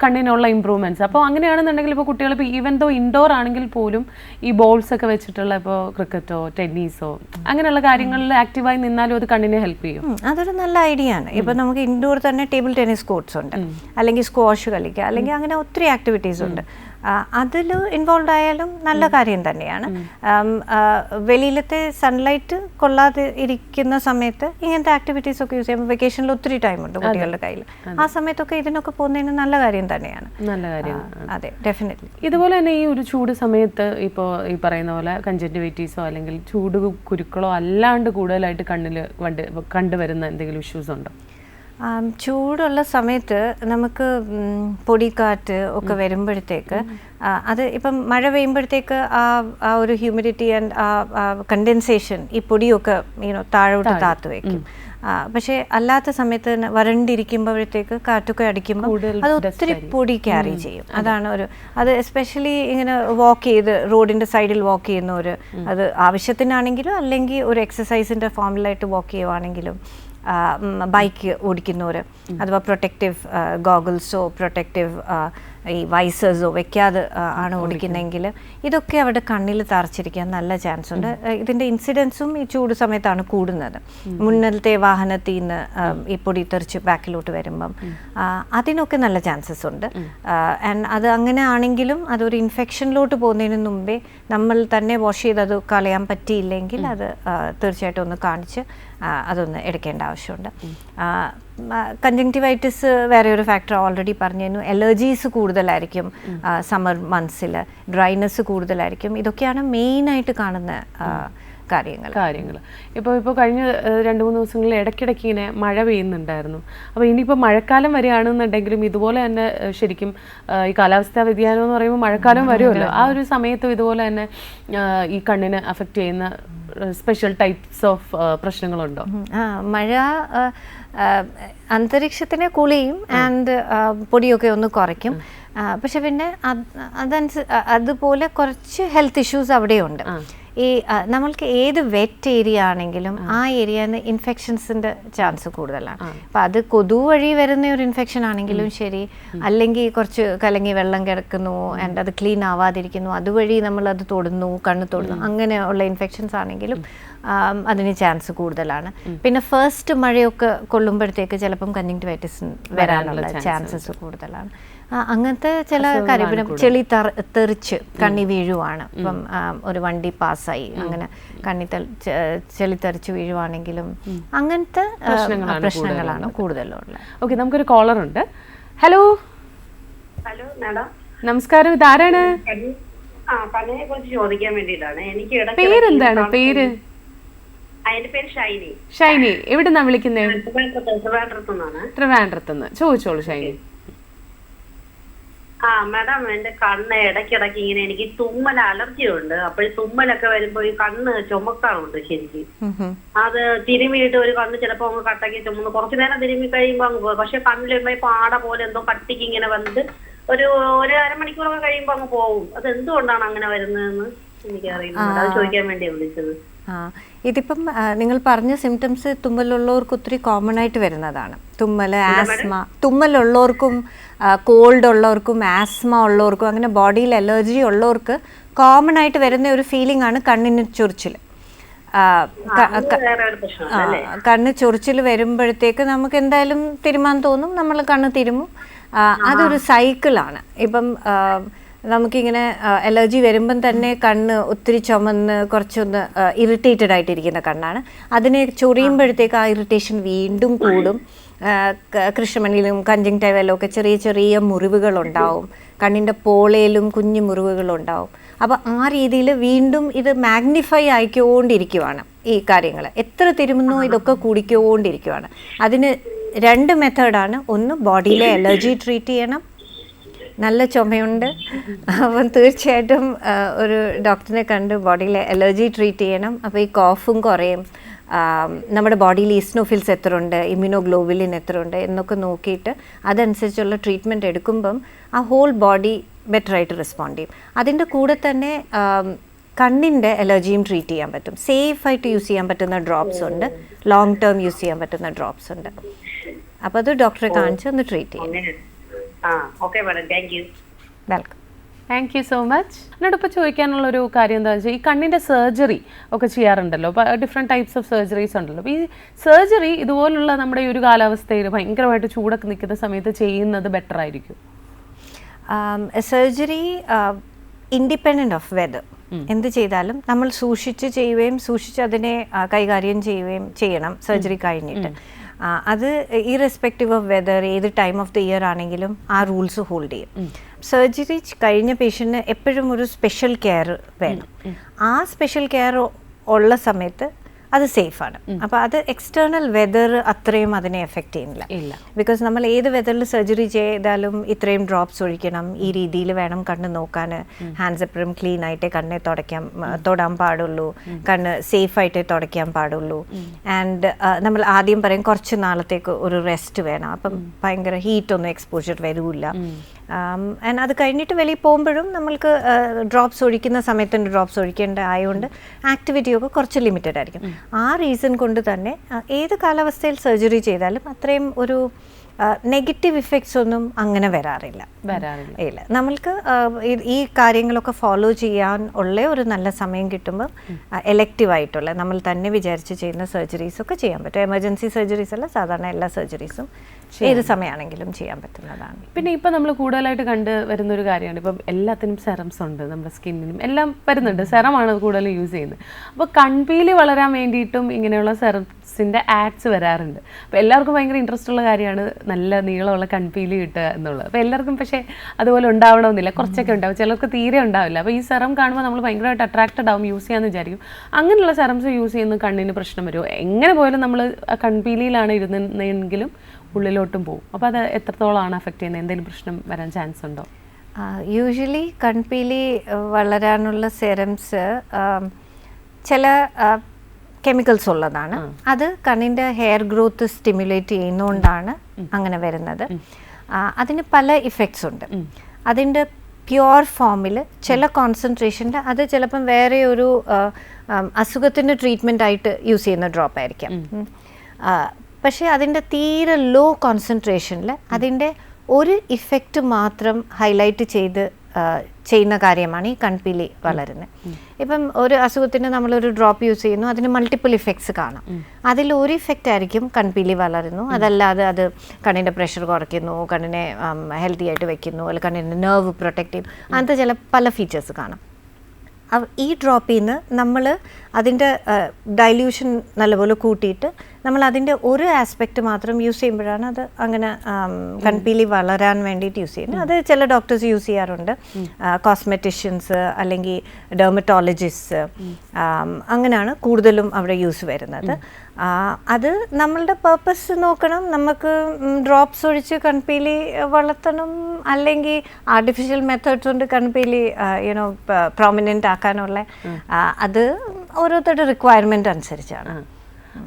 കണ്ണിനുള്ള ഇമ്പ്രൂവ്മെൻറ്റ്സ്. അപ്പോൾ അങ്ങനെയാണെന്നുണ്ടെങ്കിൽ ഇപ്പോൾ കുട്ടികൾ ഇപ്പോൾ ഈവൻ ദോ ഇൻഡോർ ആണെങ്കിൽ പോലും ഈ ബോൾസ് ഒക്കെ വെച്ചിട്ടുള്ള ഇപ്പോൾ ക്രിക്കറ്റോ ടെന്നീസോ അങ്ങനെയുള്ള കാര്യങ്ങളിൽ ആക്റ്റീവായി നിന്നാലും അത് കണ്ണിനെ ഹെൽപ്പ് ചെയ്യും. അതൊരു നല്ല ഐഡിയ ആണ്. ഇപ്പോൾ നമുക്ക് ഇൻഡോർ തന്നെ ടേബിൾ ടെന്നീസ് കോർട്സ് ഉണ്ട്, അല്ലെങ്കിൽ സ്ക്വാഷ് കളിക്കുക, അല്ലെങ്കിൽ അങ്ങനെ ഒത്തിരി ആക്ടിവിറ്റീസ് ഉണ്ട്. അതിൽ ഇൻവോൾവ് ആയാലും നല്ല കാര്യം തന്നെയാണ്. വെളിയിലത്തെ സൺലൈറ്റ് കൊള്ളാതെ ഇരിക്കുന്ന സമയത്ത് ഇങ്ങനത്തെ ആക്ടിവിറ്റീസ് ഒക്കെ യൂസ് ചെയ്യുമ്പോൾ വെക്കേഷനിൽ ഒത്തിരി ടൈമുണ്ട് കുട്ടികളുടെ കയ്യിൽ, ആ സമയത്തൊക്കെ ഇതിനൊക്കെ പോകുന്നതിന് നല്ല കാര്യം തന്നെയാണ്. നല്ല കാര്യം. അതെ, ഡെഫിനറ്റ്ലി. ഇതുപോലെ തന്നെ ഈ ഒരു ചൂട് സമയത്ത് ഇപ്പോൾ ഈ പറയുന്ന പോലെ കൺജക്റ്റിവിറ്റീസോ അല്ലെങ്കിൽ ചൂട് കുരുക്കളോ അല്ലാണ്ട് കൂടുതലായിട്ട് കണ്ണിൽ കണ്ടുവരുന്ന എന്തെങ്കിലും ഇഷ്യൂസ് ഉണ്ടോ? ചൂടുള്ള സമയത്ത് നമുക്ക് പൊടിക്കാറ്റ് ഒക്കെ വരുമ്പോഴത്തേക്ക് അത് ഇപ്പം മഴ പെയ്യുമ്പോഴത്തേക്ക് ആ ഒരു ഹ്യൂമിഡിറ്റി ആൻഡ് കണ്ടൻസേഷൻ ഈ പൊടിയൊക്കെ താഴോട്ട് താത്തു വയ്ക്കും. പക്ഷേ അല്ലാത്ത സമയത്ത് വരണ്ടിരിക്കുമ്പോഴത്തേക്ക് കാറ്റൊക്കെ അടിക്കുമ്പോൾ അത് ഒത്തിരി പൊടി ക്യാരി ചെയ്യും. അതാണ് അത് എസ്പെഷ്യലി ഇങ്ങനെ വാക്ക് ചെയ്ത് റോഡിൻ്റെ സൈഡിൽ വാക്ക് ചെയ്യുന്നവർ, അത് ആവശ്യത്തിനാണെങ്കിലും അല്ലെങ്കിൽ ഒരു എക്സസൈസിൻ്റെ ഫോമിലായിട്ട് വാക്ക് ചെയ്യുവാണെങ്കിലും, ബൈക്ക് ഓടിക്കുന്നവർ അഥവാ പ്രൊട്ടക്റ്റീവ് ഗോഗിൾസോ പ്രൊട്ടക്റ്റീവ് ഈ വൈസേഴ്സോ വെക്കാതെ ആണ് ഓടിക്കുന്നതെങ്കിൽ ഇതൊക്കെ അവിടെ കണ്ണിൽ തറച്ചിരിക്കാൻ നല്ല ചാൻസ് ഉണ്ട്. ഇതിൻ്റെ ഇൻസിഡൻസും ഈ ചൂട് സമയത്താണ് കൂടുന്നത്. മുന്നിലത്തെ വാഹനത്തിൽ നിന്ന് ഈ പൊടി തെറിച്ച് ബാക്കിലോട്ട് വരുമ്പം അതിനൊക്കെ നല്ല ചാൻസസ് ഉണ്ട്. ആൻഡ് അത് അങ്ങനെ ആണെങ്കിലും അതൊരു ഇൻഫെക്ഷനിലോട്ട് പോകുന്നതിന് മുമ്പേ നമ്മൾ തന്നെ വാഷ് ചെയ്ത് അത് കളയാൻ പറ്റിയില്ലെങ്കിൽ അത് തീർച്ചയായിട്ടും ഒന്ന് കാണിച്ച് അതൊന്ന് എടുക്കേണ്ട ആവശ്യമുണ്ട്. കൺജങ്ക്റ്റിവൈറ്റിസ് വേറെ ഒരു ഫാക്ടർ ഓൾറെഡി പറഞ്ഞു. അലർജീസ് കൂടുതലായിരിക്കും സമ്മർ മന്ത്സിൽ, ഡ്രൈനെസ് കൂടുതലായിരിക്കും. ഇതൊക്കെയാണ് മെയിനായിട്ട് കാണുന്ന കാര്യങ്ങൾ. ഇപ്പോൾ കഴിഞ്ഞ 2-3 ദിവസങ്ങളിൽ ഇടയ്ക്കിടയ്ക്ക് ഇങ്ങനെ മഴ പെയ്യുന്നുണ്ടായിരുന്നു. അപ്പോൾ ഇനിയിപ്പോൾ മഴക്കാലം വരികയാണെന്നുണ്ടെങ്കിലും ഇതുപോലെ തന്നെ ശരിക്കും ഈ കാലാവസ്ഥാ വ്യതിയാനം എന്ന് പറയുമ്പോൾ മഴക്കാലം വരുമല്ലോ, ആ ഒരു സമയത്തും ഇതുപോലെ തന്നെ ഈ കണ്ണിന് അഫക്റ്റ് ചെയ്യുന്ന സ്പെഷ്യൽ ടൈപ്സ് ഓഫ് പ്രശ്നങ്ങളുണ്ടോ? മഴ അന്തരീക്ഷത്തിനെ കൂളിയും ആൻഡ് പൊടിയൊക്കെ ഒന്ന് കുറയ്ക്കും. പക്ഷെ പിന്നെ അതുപോലെ കുറച്ച് ഹെൽത്ത് ഇഷ്യൂസ് അവിടെയുണ്ട്. ഈ നമ്മൾക്ക് ഏത് വെറ്റ് ഏരിയ ആണെങ്കിലും ആ ഏരിയയിൽ നിന്ന് ഇൻഫെക്ഷൻസിൻ്റെ ചാൻസ് കൂടുതലാണ്. അപ്പം അത് കൊതു വഴി വരുന്ന ഒരു ഇൻഫെക്ഷൻ ആണെങ്കിലും ശരി, അല്ലെങ്കിൽ കുറച്ച് കലങ്ങി വെള്ളം കിടക്കുന്നു ആൻഡ് അത് ക്ലീൻ ആവാതിരിക്കുന്നു, അതുവഴി നമ്മളത് തൊടുന്നു, കണ്ണ് തൊടുന്നു, അങ്ങനെയുള്ള ഇൻഫെക്ഷൻസ് ആണെങ്കിലും അതിന് ചാൻസ് കൂടുതലാണ്. പിന്നെ ഫസ്റ്റ് മഴയൊക്കെ കൊള്ളുമ്പോഴത്തേക്ക് ചിലപ്പം കൺജങ്ക്റ്റിവൈറ്റിസ് വരാനുള്ള ചാൻസസ് കൂടുതലാണ്. അങ്ങനത്തെ ചില കാര്യം. പിന്നെ ചെളി തെറിച്ച് കണ്ണി വീഴുവാണ്. ഇപ്പം ഒരു വണ്ടി പാസ്സായി അങ്ങനെ കണ്ണി ചെളി തെറിച്ച് വീഴുവാണെങ്കിലും അങ്ങനത്തെ പ്രശ്നങ്ങളാണ് കൂടുതലുള്ളത്. ഓക്കെ, നമുക്കൊരു കോളർ ഉണ്ട്. ഹലോ. ഹലോ മാഡം, നമസ്കാരം. ഇതാരാണ്? കണ്ണിനെ കുറിച്ച് ചോദിക്കാൻ വേണ്ടിയിട്ടാണ്. എനിക്ക് പേരെന്താണ്? പേര്? അതിന്റെ പേര് ഷൈനി. ഷൈനി, എവിടുന്നാ വിളിക്കുന്നത്? ട്രിവാൻഡ്രത്തുനിന്ന്. ചോദിച്ചോളൂ ഷൈനി. മാഡം, എന്റെ കണ്ണ് ഇടയ്ക്കിടയ്ക്ക് ഇങ്ങനെ എനിക്ക് തുമ്മൽ അലർജി ഉണ്ട്. അപ്പോൾ തുമ്മലൊക്കെ വരുമ്പോ ഈ കണ്ണ് ചുമക്കാറുണ്ട് ശരിക്കും. അത് തിരുമിയിട്ട് ഒരു കണ്ണ് ചിലപ്പോ അങ്ങ് കട്ടക്കി ചുമന്ന് കുറച്ചു നേരം തിരുമ്മി കഴിയുമ്പോ അങ്ങ് പോകും. പക്ഷെ കണ്ണിലിടുമ്പോ ഈ പാട പോലെ എന്തോ കട്ടിക്ക് ഇങ്ങനെ വന്നിട്ട് ഒരു അരമണിക്കൂറൊക്കെ കഴിയുമ്പോ അങ്ങ് പോകും. അത് എന്തുകൊണ്ടാണ് അങ്ങനെ വരുന്നതെന്ന് എനിക്കറിയില്ല. അത് ചോദിക്കാൻ വേണ്ടിയാണ് വിളിച്ചത്. ഇതിപ്പം നിങ്ങൾ പറഞ്ഞ സിംറ്റംസ് തുമ്മലുള്ളവർക്ക് ഒത്തിരി കോമൺ ആയിട്ട് വരുന്നതാണ്. തുമ്മൽ, ആസ്മ, തുമ്മലുള്ളവർക്കും കോൾഡ് ഉള്ളവർക്കും ആസ്മ ഉള്ളവർക്കും അങ്ങനെ ബോഡിയിൽ അലർജി ഉള്ളവർക്ക് കോമൺ ആയിട്ട് വരുന്ന ഒരു ഫീലിംഗ് ആണ് കണ്ണിന് ചൊറിച്ചിൽ. കണ്ണ് ചൊറിച്ചിൽ വരുമ്പോഴത്തേക്ക് നമുക്ക് എന്തായാലും തിരുമാൻ തോന്നും, നമ്മൾ കണ്ണ് തിരുമും. അതൊരു സൈക്കിളാണ്. ഇപ്പം നമുക്കിങ്ങനെ അലർജി വരുമ്പം തന്നെ കണ്ണ് ഒത്തിരി ചുമന്ന് കുറച്ചൊന്ന് ഇറിറ്റേറ്റഡ് ആയിട്ടിരിക്കുന്ന കണ്ണാണ്. അതിനെ ചൊറിയുമ്പോഴത്തേക്ക് ആ ഇറിറ്റേഷൻ വീണ്ടും കൂടും. കൃഷ്ണമണിയിലും കൺജങ്ക്റ്റൈവയിലും ഒക്കെ ചെറിയ ചെറിയ മുറിവുകളുണ്ടാവും, കണ്ണിൻ്റെ പോളയിലും കുഞ്ഞു മുറിവുകളുണ്ടാവും. അപ്പോൾ ആ രീതിയിൽ വീണ്ടും ഇത് മാഗ്നിഫൈ ആയിക്കൊണ്ടിരിക്കുവാണ് ഈ കാര്യങ്ങൾ. എത്ര തിരുമുന്നോ ഇതൊക്കെ കൂടിക്കൊണ്ടിരിക്കുവാണ്. അതിന് 2 മെത്തേഡാണ്. ഒന്ന്, ബോഡിയിലെ അലർജി ട്രീറ്റ് ചെയ്യണം. നല്ല ചുമയുണ്ട്, അപ്പം തീർച്ചയായിട്ടും ഒരു ഡോക്ടറിനെ കണ്ട് ബോഡിയിലെ അലർജി ട്രീറ്റ് ചെയ്യണം. അപ്പോൾ ഈ കോഫും കുറയും. നമ്മുടെ ബോഡിയിൽ ഈസ്നോഫിൽസ് എത്ര ഉണ്ട്, ഇമ്മ്യൂണോഗ്ലോബുലിൻ എത്ര ഉണ്ട് എന്നൊക്കെ നോക്കിയിട്ട് അതനുസരിച്ചുള്ള ട്രീറ്റ്മെൻറ്റ് എടുക്കുമ്പം ആ ഹോൾ ബോഡി ബെറ്ററായിട്ട് റെസ്പോണ്ട് ചെയ്യും. അതിൻ്റെ കൂടെ തന്നെ കണ്ണിൻ്റെ അലർജിയും ട്രീറ്റ് ചെയ്യാൻ പറ്റും. സേഫായിട്ട് യൂസ് ചെയ്യാൻ പറ്റുന്ന ഡ്രോപ്സ് ഉണ്ട്, ലോങ് ടേം യൂസ് ചെയ്യാൻ പറ്റുന്ന ഡ്രോപ്സ് ഉണ്ട്. അപ്പോൾ അത് ഡോക്ടറെ കാണിച്ച് ഒന്ന് ട്രീറ്റ് ചെയ്യും. Welcome. Thank you so much. എന്നോടൊപ്പം ചോദിക്കാനുള്ളൊരു കാര്യം എന്താണെന്ന് വെച്ചാൽ ഈ കണ്ണിൻ്റെ സർജറി ഒക്കെ ചെയ്യാറുണ്ടല്ലോ, അപ്പോൾ ഡിഫറെൻറ്റ് ടൈപ്സ് ഓഫ് സർജറീസ് ഉണ്ടല്ലോ. അപ്പോൾ ഈ സർജറി ഇതുപോലുള്ള നമ്മുടെ ഈ ഒരു കാലാവസ്ഥയിൽ ഭയങ്കരമായിട്ട് ചൂടൊക്കെ നിൽക്കുന്ന സമയത്ത് ചെയ്യുന്നത് ബെറ്റർ ആയിരിക്കും? സർജറി ഇൻഡിപെൻഡൻ്റ് ഓഫ് വെദർ എന്ത് ചെയ്താലും നമ്മൾ സൂക്ഷിച്ച് ചെയ്യുകയും സൂക്ഷിച്ച് അതിനെ കൈകാര്യം ചെയ്യുകയും ചെയ്യണം സർജറി കഴിഞ്ഞിട്ട്. അത് ഇറസ്പെക്റ്റീവ് ഓഫ് വെദർ ഏത് ടൈം ഓഫ് ദി ഇയർ ആണെങ്കിലും ആ റൂൾസ് ഹോൾഡ് ചെയ്യും. സർജറി കഴിഞ്ഞ പേഷ്യൻറ്റിന് എപ്പോഴും ഒരു സ്പെഷ്യൽ കെയർ വേണം. ആ സ്പെഷ്യൽ കെയർ ഉള്ള സമയത്ത് അത് സേഫാണ്. അപ്പോൾ അത് എക്സ്റ്റേണൽ വെദർ അത്രയും അതിനെ എഫക്റ്റ് ചെയ്യുന്നില്ല. ബിക്കോസ് നമ്മൾ ഏത് വെദറിൽ സർജറി ചെയ്താലും ഇത്രയും ഡ്രോപ്സ് ഒഴിക്കണം, ഈ രീതിയിൽ വേണം കണ്ണ് നോക്കാൻ, ഹാൻഡ്സ് എപ്പോഴും ക്ലീൻ ആയിട്ടേ കണ്ണെ തൊടാൻ പാടുള്ളൂ, കണ്ണ് സേഫായിട്ടേ തുടയ്ക്കാൻ പാടുള്ളൂ. ആൻഡ് നമ്മൾ ആദ്യം പറയും കുറച്ച് നാളത്തേക്ക് ഒരു റെസ്റ്റ് വേണം, അപ്പം ഭയങ്കര ഹീറ്റൊന്നും എക്സ്പോഷർ വരില്ല. ആൻഡ് അത് കഴിഞ്ഞിട്ട് വെളിയിൽ പോകുമ്പോഴും നമ്മൾക്ക് ഡ്രോപ്സ് ഒഴിക്കുന്ന സമയത്ത് ഡ്രോപ്സ് ഒഴിക്കേണ്ട ആയതുകൊണ്ട് ആക്ടിവിറ്റിയൊക്കെ കുറച്ച് ലിമിറ്റഡ് ആയിരിക്കും. ആ റീസൺ കൊണ്ട് തന്നെ ഏത് കാലാവസ്ഥയിൽ സർജറി ചെയ്താലും അത്രയും ഒരു നെഗറ്റീവ് ഇഫക്ട്സ് ഒന്നും അങ്ങനെ വരാറില്ല. ഇല്ല, നമ്മൾക്ക് ഈ കാര്യങ്ങളൊക്കെ ഫോളോ ചെയ്യാൻ ഉള്ള ഒരു നല്ല സമയം കിട്ടുമ്പോൾ എലക്റ്റീവ് ആയിട്ടുള്ള നമ്മൾ തന്നെ വിചാരിച്ച് ചെയ്യുന്ന സർജറീസ് ഒക്കെ ചെയ്യാൻ പറ്റും. എമർജൻസി സർജറീസ് അല്ല, സാധാരണ എല്ലാ സർജറീസും ഏത് സമയമാണെങ്കിലും ചെയ്യാൻ പറ്റുന്നതാണ്. പിന്നെ ഇപ്പം നമ്മൾ കൂടുതലായിട്ട് കണ്ട് വരുന്നൊരു കാര്യമാണ്, ഇപ്പം എല്ലാത്തിനും സെറംസ് ഉണ്ട്, നമ്മുടെ സ്കിന്നിനും എല്ലാം വരുന്നുണ്ട്, സെറമാണ് കൂടുതലും യൂസ് ചെയ്യുന്നത്. അപ്പോൾ കൺപീലി വളരാൻ വേണ്ടിയിട്ടും ഇങ്ങനെയുള്ള സെറംസിൻ്റെ ആഡ്സ് വരാറുണ്ട്. അപ്പോൾ എല്ലാവർക്കും ഭയങ്കര ഇൻട്രസ്റ്റ് ഉള്ള കാര്യമാണ് നല്ല നീളമുള്ള കൺപീലി കിട്ടുക എന്നുള്ളത്. അപ്പോൾ എല്ലാവർക്കും പക്ഷേ അതുപോലെ ഉണ്ടാവണമെന്നില്ല, കുറച്ചൊക്കെ ഉണ്ടാവും, ചിലർക്ക് തീരെ ഉണ്ടാവില്ല. അപ്പോൾ ഈ സെറം കാണുമ്പോൾ നമ്മൾ ഭയങ്കരമായിട്ട് അട്രാക്റ്റഡ് ആവും, യൂസ് ചെയ്യാമെന്ന് വിചാരിക്കും. അങ്ങനെയുള്ള സെറംസ് യൂസ് ചെയ്യുന്ന കണ്ണിന് പ്രശ്നം വരുമോ? എങ്ങനെ പോയാലും നമ്മൾ കൺപീലിയിലാണ് ഇരുന്നെങ്കിലും ഉള്ളിലോട്ടും പോകും. അപ്പോൾ അത് എത്രത്തോളമാണ് അഫക്റ്റ് ചെയ്യുന്നത്? എന്തെങ്കിലും പ്രശ്നം വരാൻ ചാൻസ് ഉണ്ടോ? യൂഷ്വലി കൺപീലി വളരാനുള്ള സെറംസ് ചില കെമിക്കൽസ് ഉള്ളതാണ്. അത് കണ്ണിൻ്റെ ഹെയർ ഗ്രോത്ത് സ്റ്റിമുലേറ്റ് ചെയ്യുന്നതുകൊണ്ടാണ് അങ്ങനെ വരുന്നത്. അതിന് പല ഇഫക്ട്സ് ഉണ്ട്. അതിൻ്റെ പ്യുവർ ഫോമിൽ ചില കോൺസെൻട്രേഷനിൽ അത് ചിലപ്പം വേറെ ഒരു അസുഖത്തിൻ്റെ ട്രീറ്റ്മെൻ്റ് ആയിട്ട് യൂസ് ചെയ്യുന്ന ഡ്രോപ്പ് ആയിരിക്കാം. പക്ഷേ അതിൻ്റെ തീരെ ലോ കോൺസെൻട്രേഷനിൽ അതിൻ്റെ ഒരു ഇഫക്റ്റ് മാത്രം ഹൈലൈറ്റ് ചെയ്യുന്ന കാര്യമാണ് ഈ കൺപീലി വളരുന്നത്. ഇപ്പം ഒരു അസുഖത്തിന് നമ്മളൊരു ഡ്രോപ്പ് യൂസ് ചെയ്യുന്നു, അതിന് മൾട്ടിപ്പിൾ ഇഫക്ട്സ് കാണാം. അതിൽ ഒരു ഇഫക്റ്റ് ആയിരിക്കും കൺപീലി വളരുന്നു, അതല്ലാതെ അത് കണ്ണിൻ്റെ പ്രഷർ കുറയ്ക്കുന്നു, കണ്ണിനെ ഹെൽത്തി ആയിട്ട് വെക്കുന്നു, അല്ലെങ്കിൽ കണ്ണിൻ്റെ നെർവ് പ്രൊട്ടക്റ്റ് ചെയ്യും, അങ്ങനത്തെ പല ഫീച്ചേഴ്സ് കാണാം. ഈ ഡ്രോപ്പിൽ നിന്ന് നമ്മൾ അതിൻ്റെ ഡൈല്യൂഷൻ നല്ലപോലെ കൂട്ടിയിട്ട് നമ്മൾ അതിൻ്റെ ഒരു ആസ്പെക്റ്റ് മാത്രം യൂസ് ചെയ്യുമ്പോഴാണ് അത് അങ്ങനെ കൺപീലി വളരാൻ വേണ്ടിയിട്ട് യൂസ് ചെയ്യുന്നത്. അത് ചില ഡോക്ടേഴ്സ് യൂസ് ചെയ്യാറുണ്ട്, കോസ്മെറ്റിഷ്യൻസ് അല്ലെങ്കിൽ ഡെർമറ്റോളജിസ്റ്റ്, അങ്ങനെയാണ് കൂടുതലും അവിടെ യൂസ് വരുന്നത്. അത് നമ്മളുടെ പർപ്പസ് നോക്കണം, നമുക്ക് ഡ്രോപ്സ് ഒഴിച്ച് കൺപീലി വളർത്തണം, അല്ലെങ്കിൽ ആർട്ടിഫിഷ്യൽ മെത്തേഡ്സ് കൊണ്ട് കൺപീലി പ്രോമിനൻ്റ് ആക്കാനുള്ള, അത് ഓരോരുത്തരുടെ റിക്വയർമെൻറ്റ് അനുസരിച്ചാണ്.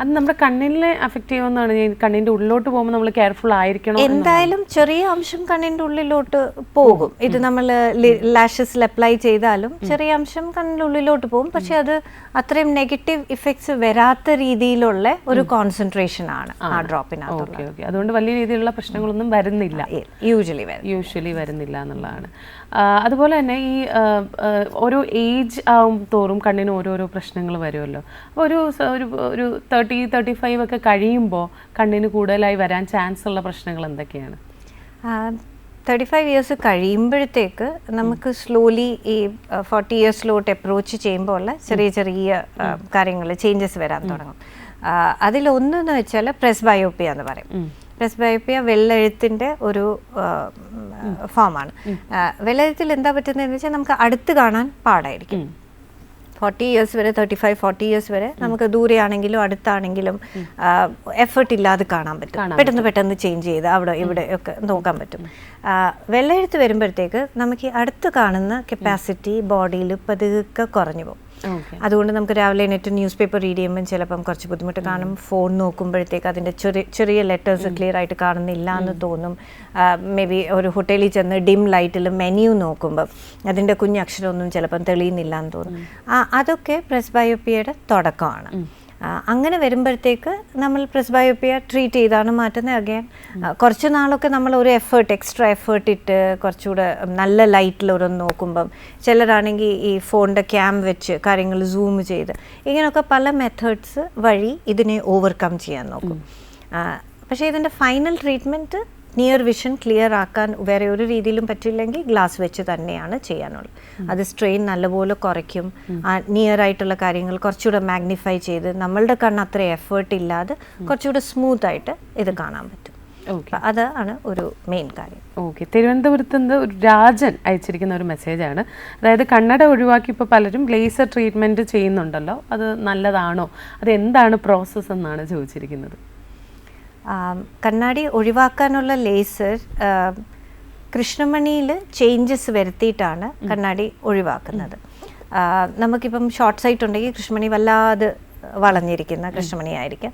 അത് നമ്മുടെ കണ്ണിനെ അഫക്റ്റ് ചെയ്യുമെന്നാണ്. കണ്ണിൻ്റെ ഉള്ളിലോട്ട് പോകുമ്പോൾ നമ്മൾ കെയർഫുൾ ആയിരിക്കണം. എന്തായാലും ചെറിയ അംശം കണ്ണിൻ്റെ ഉള്ളിലോട്ട് പോകും. ഇത് നമ്മൾ ലാഷസിൽ അപ്ലൈ ചെയ്താലും ചെറിയ അംശം കണ്ണിൻ്റെ ഉള്ളിലോട്ട് പോകും. പക്ഷെ അത് അത്രയും നെഗറ്റീവ് ഇഫക്ട്സ് വരാത്ത രീതിയിലുള്ള ഒരു കോൺസെൻട്രേഷൻ ആണ് ആ ഡ്രോപ്പിനകത്ത്. അതുകൊണ്ട് വലിയ രീതിയിലുള്ള പ്രശ്നങ്ങളൊന്നും വരുന്നില്ല, യൂഷ്വലി വരുന്നില്ല എന്നുള്ളതാണ്. അതുപോലെ തന്നെ ഈ ഓരോ ഏജ് ആവും തോറും കണ്ണിന് ഓരോരോ പ്രശ്നങ്ങൾ വരുമല്ലോ. അപ്പോൾ ഒരു 30-35 ഒക്കെ കഴിയുമ്പോൾ കണ്ണിന് കൂടുതലായി വരാൻ ചാൻസ് ഉള്ള പ്രശ്നങ്ങൾ എന്തൊക്കെയാണ്? 35 ഇയേഴ്സ് കഴിയുമ്പോഴത്തേക്ക് നമുക്ക് സ്ലോലി ഈ 40 ഇയേഴ്സിലോട്ട് അപ്രോച്ച് ചെയ്യുമ്പോൾ ഉള്ള ചെറിയ കാര്യങ്ങൾ ചേഞ്ചസ് വരാൻ തുടങ്ങും. അതിലൊന്നെന്ന് വെച്ചാൽ പ്രസ്ബയോപ്പിയ എന്ന് പറയും. പ്രസ്ബയോപ്പിയ വെള്ളെഴുത്തിൻ്റെ ഒരു ഫോമാണ്. വെള്ളെഴുത്തിൽ എന്താ പറ്റുന്നതെന്ന് വെച്ചാൽ നമുക്ക് അടുത്ത് കാണാൻ പാടായിരിക്കും. 40 ഇയേഴ്സ് വരെ, 35-40 ഇയേഴ്സ് വരെ നമുക്ക് ദൂരെയാണെങ്കിലും അടുത്താണെങ്കിലും എഫേർട്ട് ഇല്ലാതെ കാണാൻ പറ്റും. പെട്ടെന്ന് ചേഞ്ച് ചെയ്ത് അവിടെ ഇവിടെ ഒക്കെ നോക്കാൻ പറ്റും. വെള്ളെഴുത്ത് വരുമ്പോഴത്തേക്ക് നമുക്ക് ഈ അടുത്ത് കാണുന്ന കപ്പാസിറ്റി ബോഡിയിൽ പതുക്കെ കുറഞ്ഞു പോകും. അതുകൊണ്ട് നമുക്ക് രാവിലെ എണീറ്റ് ന്യൂസ് പേപ്പർ റീഡ് ചെയ്യുമ്പോൾ ചിലപ്പം കുറച്ച് ബുദ്ധിമുട്ട് കാണും. ഫോൺ നോക്കുമ്പോഴത്തേക്ക് അതിൻ്റെ ചെറിയ ലെറ്റേഴ്സ് ക്ലിയർ ആയിട്ട് കാണുന്നില്ല എന്ന് തോന്നും. മേ ബി ഒരു ഹോട്ടലിൽ ചെന്ന് ഡിം ലൈറ്റിൽ മെനു നോക്കുമ്പം അതിൻ്റെ കുഞ്ഞക്ഷരമൊന്നും ചിലപ്പം തെളിയുന്നില്ല എന്ന് തോന്നും. അതൊക്കെ പ്രസ്ബയോപ്പിയയുടെ തുടക്കമാണ്. അങ്ങനെ വരുമ്പോഴത്തേക്ക് നമ്മൾ പ്രസ്ബയോപ്പിയ ട്രീറ്റ് ചെയ്താണ് മാറ്റുന്നത്. അഗൈൻ കുറച്ച് നാളൊക്കെ നമ്മൾ ഒരു എക്സ്ട്രാ എഫേർട്ട് ഇട്ട് കുറച്ചുകൂടെ നല്ല ലൈറ്റിൽ ഓരോന്ന് നോക്കുമ്പം, ചിലരാണെങ്കിൽ ഈ ഫോണിൻ്റെ ക്യാം വെച്ച് കാര്യങ്ങൾ സൂം ചെയ്ത്, ഇങ്ങനെയൊക്കെ പല മെത്തേഡ്സ് വഴി ഇതിനെ ഓവർകം ചെയ്യാൻ നോക്കും. പക്ഷേ ഇതിൻ്റെ final treatment near vision clear ആക്കാൻ വേറെ ഒരു രീതിയിലും പറ്റില്ലെങ്കിൽ ഗ്ലാസ് വെച്ച് തന്നെയാണ് ചെയ്യാനുള്ളത്. അത് സ്ട്രെയിൻ നല്ലപോലെ കുറയ്ക്കും. നിയർ ആയിട്ടുള്ള കാര്യങ്ങൾ കുറച്ചുകൂടെ മാഗ്നിഫൈ ചെയ്ത് നമ്മളുടെ കണ്ണ് അത്ര എഫേർട്ട് ഇല്ലാതെ കുറച്ചുകൂടെ സ്മൂത്ത് ആയിട്ട് ഇത് കാണാൻ പറ്റും. അതാണ് ഒരു മെയിൻ കാര്യം. ഓക്കെ, തിരുവനന്തപുരത്ത് നിന്ന് ഒരു രാജൻ അയച്ചിരിക്കുന്ന ഒരു മെസ്സേജാണ്. അതായത് കണ്ണട ഒഴിവാക്കി ഇപ്പോൾ പലരും ലേസർ ട്രീറ്റ്മെൻറ്റ് ചെയ്യുന്നുണ്ടല്ലോ, അത് നല്ലതാണോ, അത് എന്താണ് പ്രോസസ്സ് എന്നാണ് ചോദിച്ചിരിക്കുന്നത്. കണ്ണാടി ഒഴിവാക്കാനുള്ള ലേസർ കൃഷ്ണമണിയിൽ ചേഞ്ചസ് വരുത്തിയിട്ടാണ് കണ്ണാടി ഒഴിവാക്കുന്നത്. നമുക്കിപ്പം ഷോർട്ട് സൈറ്റ് ഉണ്ടെങ്കിൽ കൃഷ്ണമണി വല്ലാതെ വളഞ്ഞിരിക്കുന്ന കൃഷ്ണമണി ആയിരിക്കും,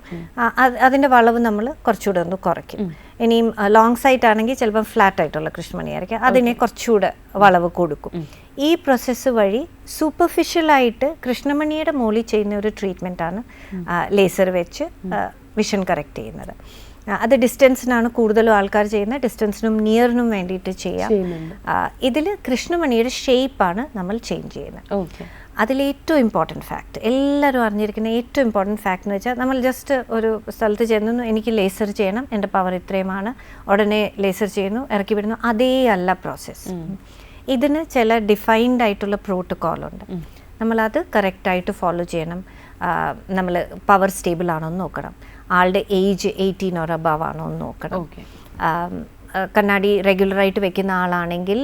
അതിൻ്റെ വളവ് നമ്മൾ കുറച്ചുകൂടെ ഒന്ന് കുറയ്ക്കും. ഇനിയും ലോങ് സൈറ്റ് ആണെങ്കിൽ ചിലപ്പോൾ ഫ്ലാറ്റ് ആയിട്ടുള്ള കൃഷ്ണമണി ആയിരിക്കും, അതിനെ കുറച്ചുകൂടെ വളവ് കൊടുക്കും. ഈ പ്രോസസ്സ് വഴി സൂപ്പർഫിഷ്യലായിട്ട് കൃഷ്ണമണിയുടെ മുകളിൽ ചെയ്യുന്ന ഒരു ട്രീറ്റ്മെൻറ്റാണ് ലേസർ വെച്ച് വിഷൻ കറക്റ്റ് ചെയ്യുന്നത്. അത് ഡിസ്റ്റൻസിനാണ് കൂടുതലും ആൾക്കാർ ചെയ്യുന്നത്, ഡിസ്റ്റൻസിനും നിയറിനും വേണ്ടിയിട്ട് ചെയ്യാം. ഇതിൽ കൃഷ്ണമണിയുടെ ഷേപ്പാണ് നമ്മൾ ചേഞ്ച് ചെയ്യുന്നത്. അതിലേറ്റവും ഇമ്പോർട്ടൻറ്റ് ഫാക്ട്, എല്ലാവരും അറിഞ്ഞിരിക്കുന്ന ഏറ്റവും ഇമ്പോർട്ടൻറ്റ് ഫാക്ട് എന്ന് വെച്ചാൽ, നമ്മൾ ജസ്റ്റ് ഒരു സ്ഥലത്ത് ചെന്നു എനിക്ക് ലേസർ ചെയ്യണം, എൻ്റെ പവർ ഇത്രയുമാണ്, ഉടനെ ലേസർ ചെയ്യുന്നു, ഇറക്കി വിടുന്നു, അതേ അല്ല പ്രോസസ്സ്. ഇതിന് ചില ഡിഫൈൻഡ് ആയിട്ടുള്ള പ്രോട്ടോക്കോളുണ്ട്, നമ്മളത് കറക്റ്റായിട്ട് ഫോളോ ചെയ്യണം. നമ്മൾ പവർ സ്റ്റേബിൾ ആണോ എന്ന് നോക്കണം, ആളുടെ ഏജ് 18 or above ആണോ എന്ന് നോക്കണം. കണ്ണാടി റെഗുലറായിട്ട് വെക്കുന്ന ആളാണെങ്കിൽ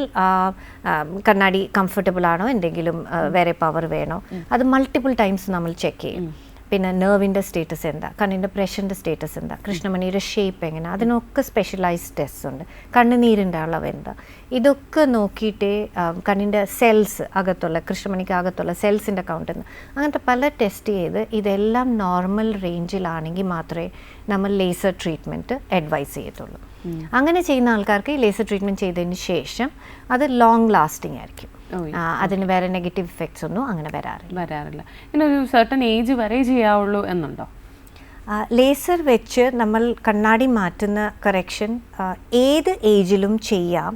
കണ്ണാടി കംഫർട്ടബിൾ ആണോ, എന്തെങ്കിലും വേറെ പവർ വേണോ, അത് മൾട്ടിപ്പിൾ ടൈംസ് നമ്മൾ ചെക്ക് ചെയ്യും. പിന്നെ നെർവിൻ്റെ സ്റ്റേറ്റസ് എന്താ, കണ്ണിൻ്റെ പ്രഷറിൻ്റെ സ്റ്റേറ്റസ് എന്താ, കൃഷ്ണമണിയുടെ ഷേപ്പ് എങ്ങനെ, അതിനൊക്കെ സ്പെഷ്യലൈസ്ഡ് ടെസ്റ്റ് ഉണ്ട്. കണ്ണുനീരിൻ്റെ അളവ് എന്താ, ഇതൊക്കെ നോക്കിയിട്ടേ കണ്ണിൻ്റെ സെൽസ് അകത്തുള്ള കൃഷ്ണമണിക്ക് അകത്തുള്ള സെൽസിൻ്റെ കൗണ്ട് എന്ന്, അങ്ങനത്തെ പല ടെസ്റ്റ് ചെയ്ത് ഇതെല്ലാം നോർമൽ റേഞ്ചിലാണെങ്കിൽ മാത്രമേ നമ്മൾ ലേസർ ട്രീറ്റ്മെൻറ്റ് അഡ്വൈസ് ചെയ്യത്തുള്ളൂ. അങ്ങനെ ചെയ്യുന്ന ആൾക്കാർക്ക് ഈ ലേസർ ട്രീറ്റ്മെൻറ്റ് ചെയ്തതിന് ശേഷം അത് ലോങ് ലാസ്റ്റിംഗ് ആയിരിക്കും, അതിന് വേറെ നെഗറ്റീവ് ഇഫക്ട്സ് ഒന്നും അങ്ങനെ വരാറില്ല. ഇങ്ങനെ ഒരു സർട്ടൻ ഏജ് വരെ ചെയ്യാവുള്ളൂ എന്നുണ്ടോ? ലേസർ വെച്ച് നമ്മൾ കണ്ണാടി മാറ്റുന്ന കറക്ഷൻ ഏത് ഏജിലും ചെയ്യാം,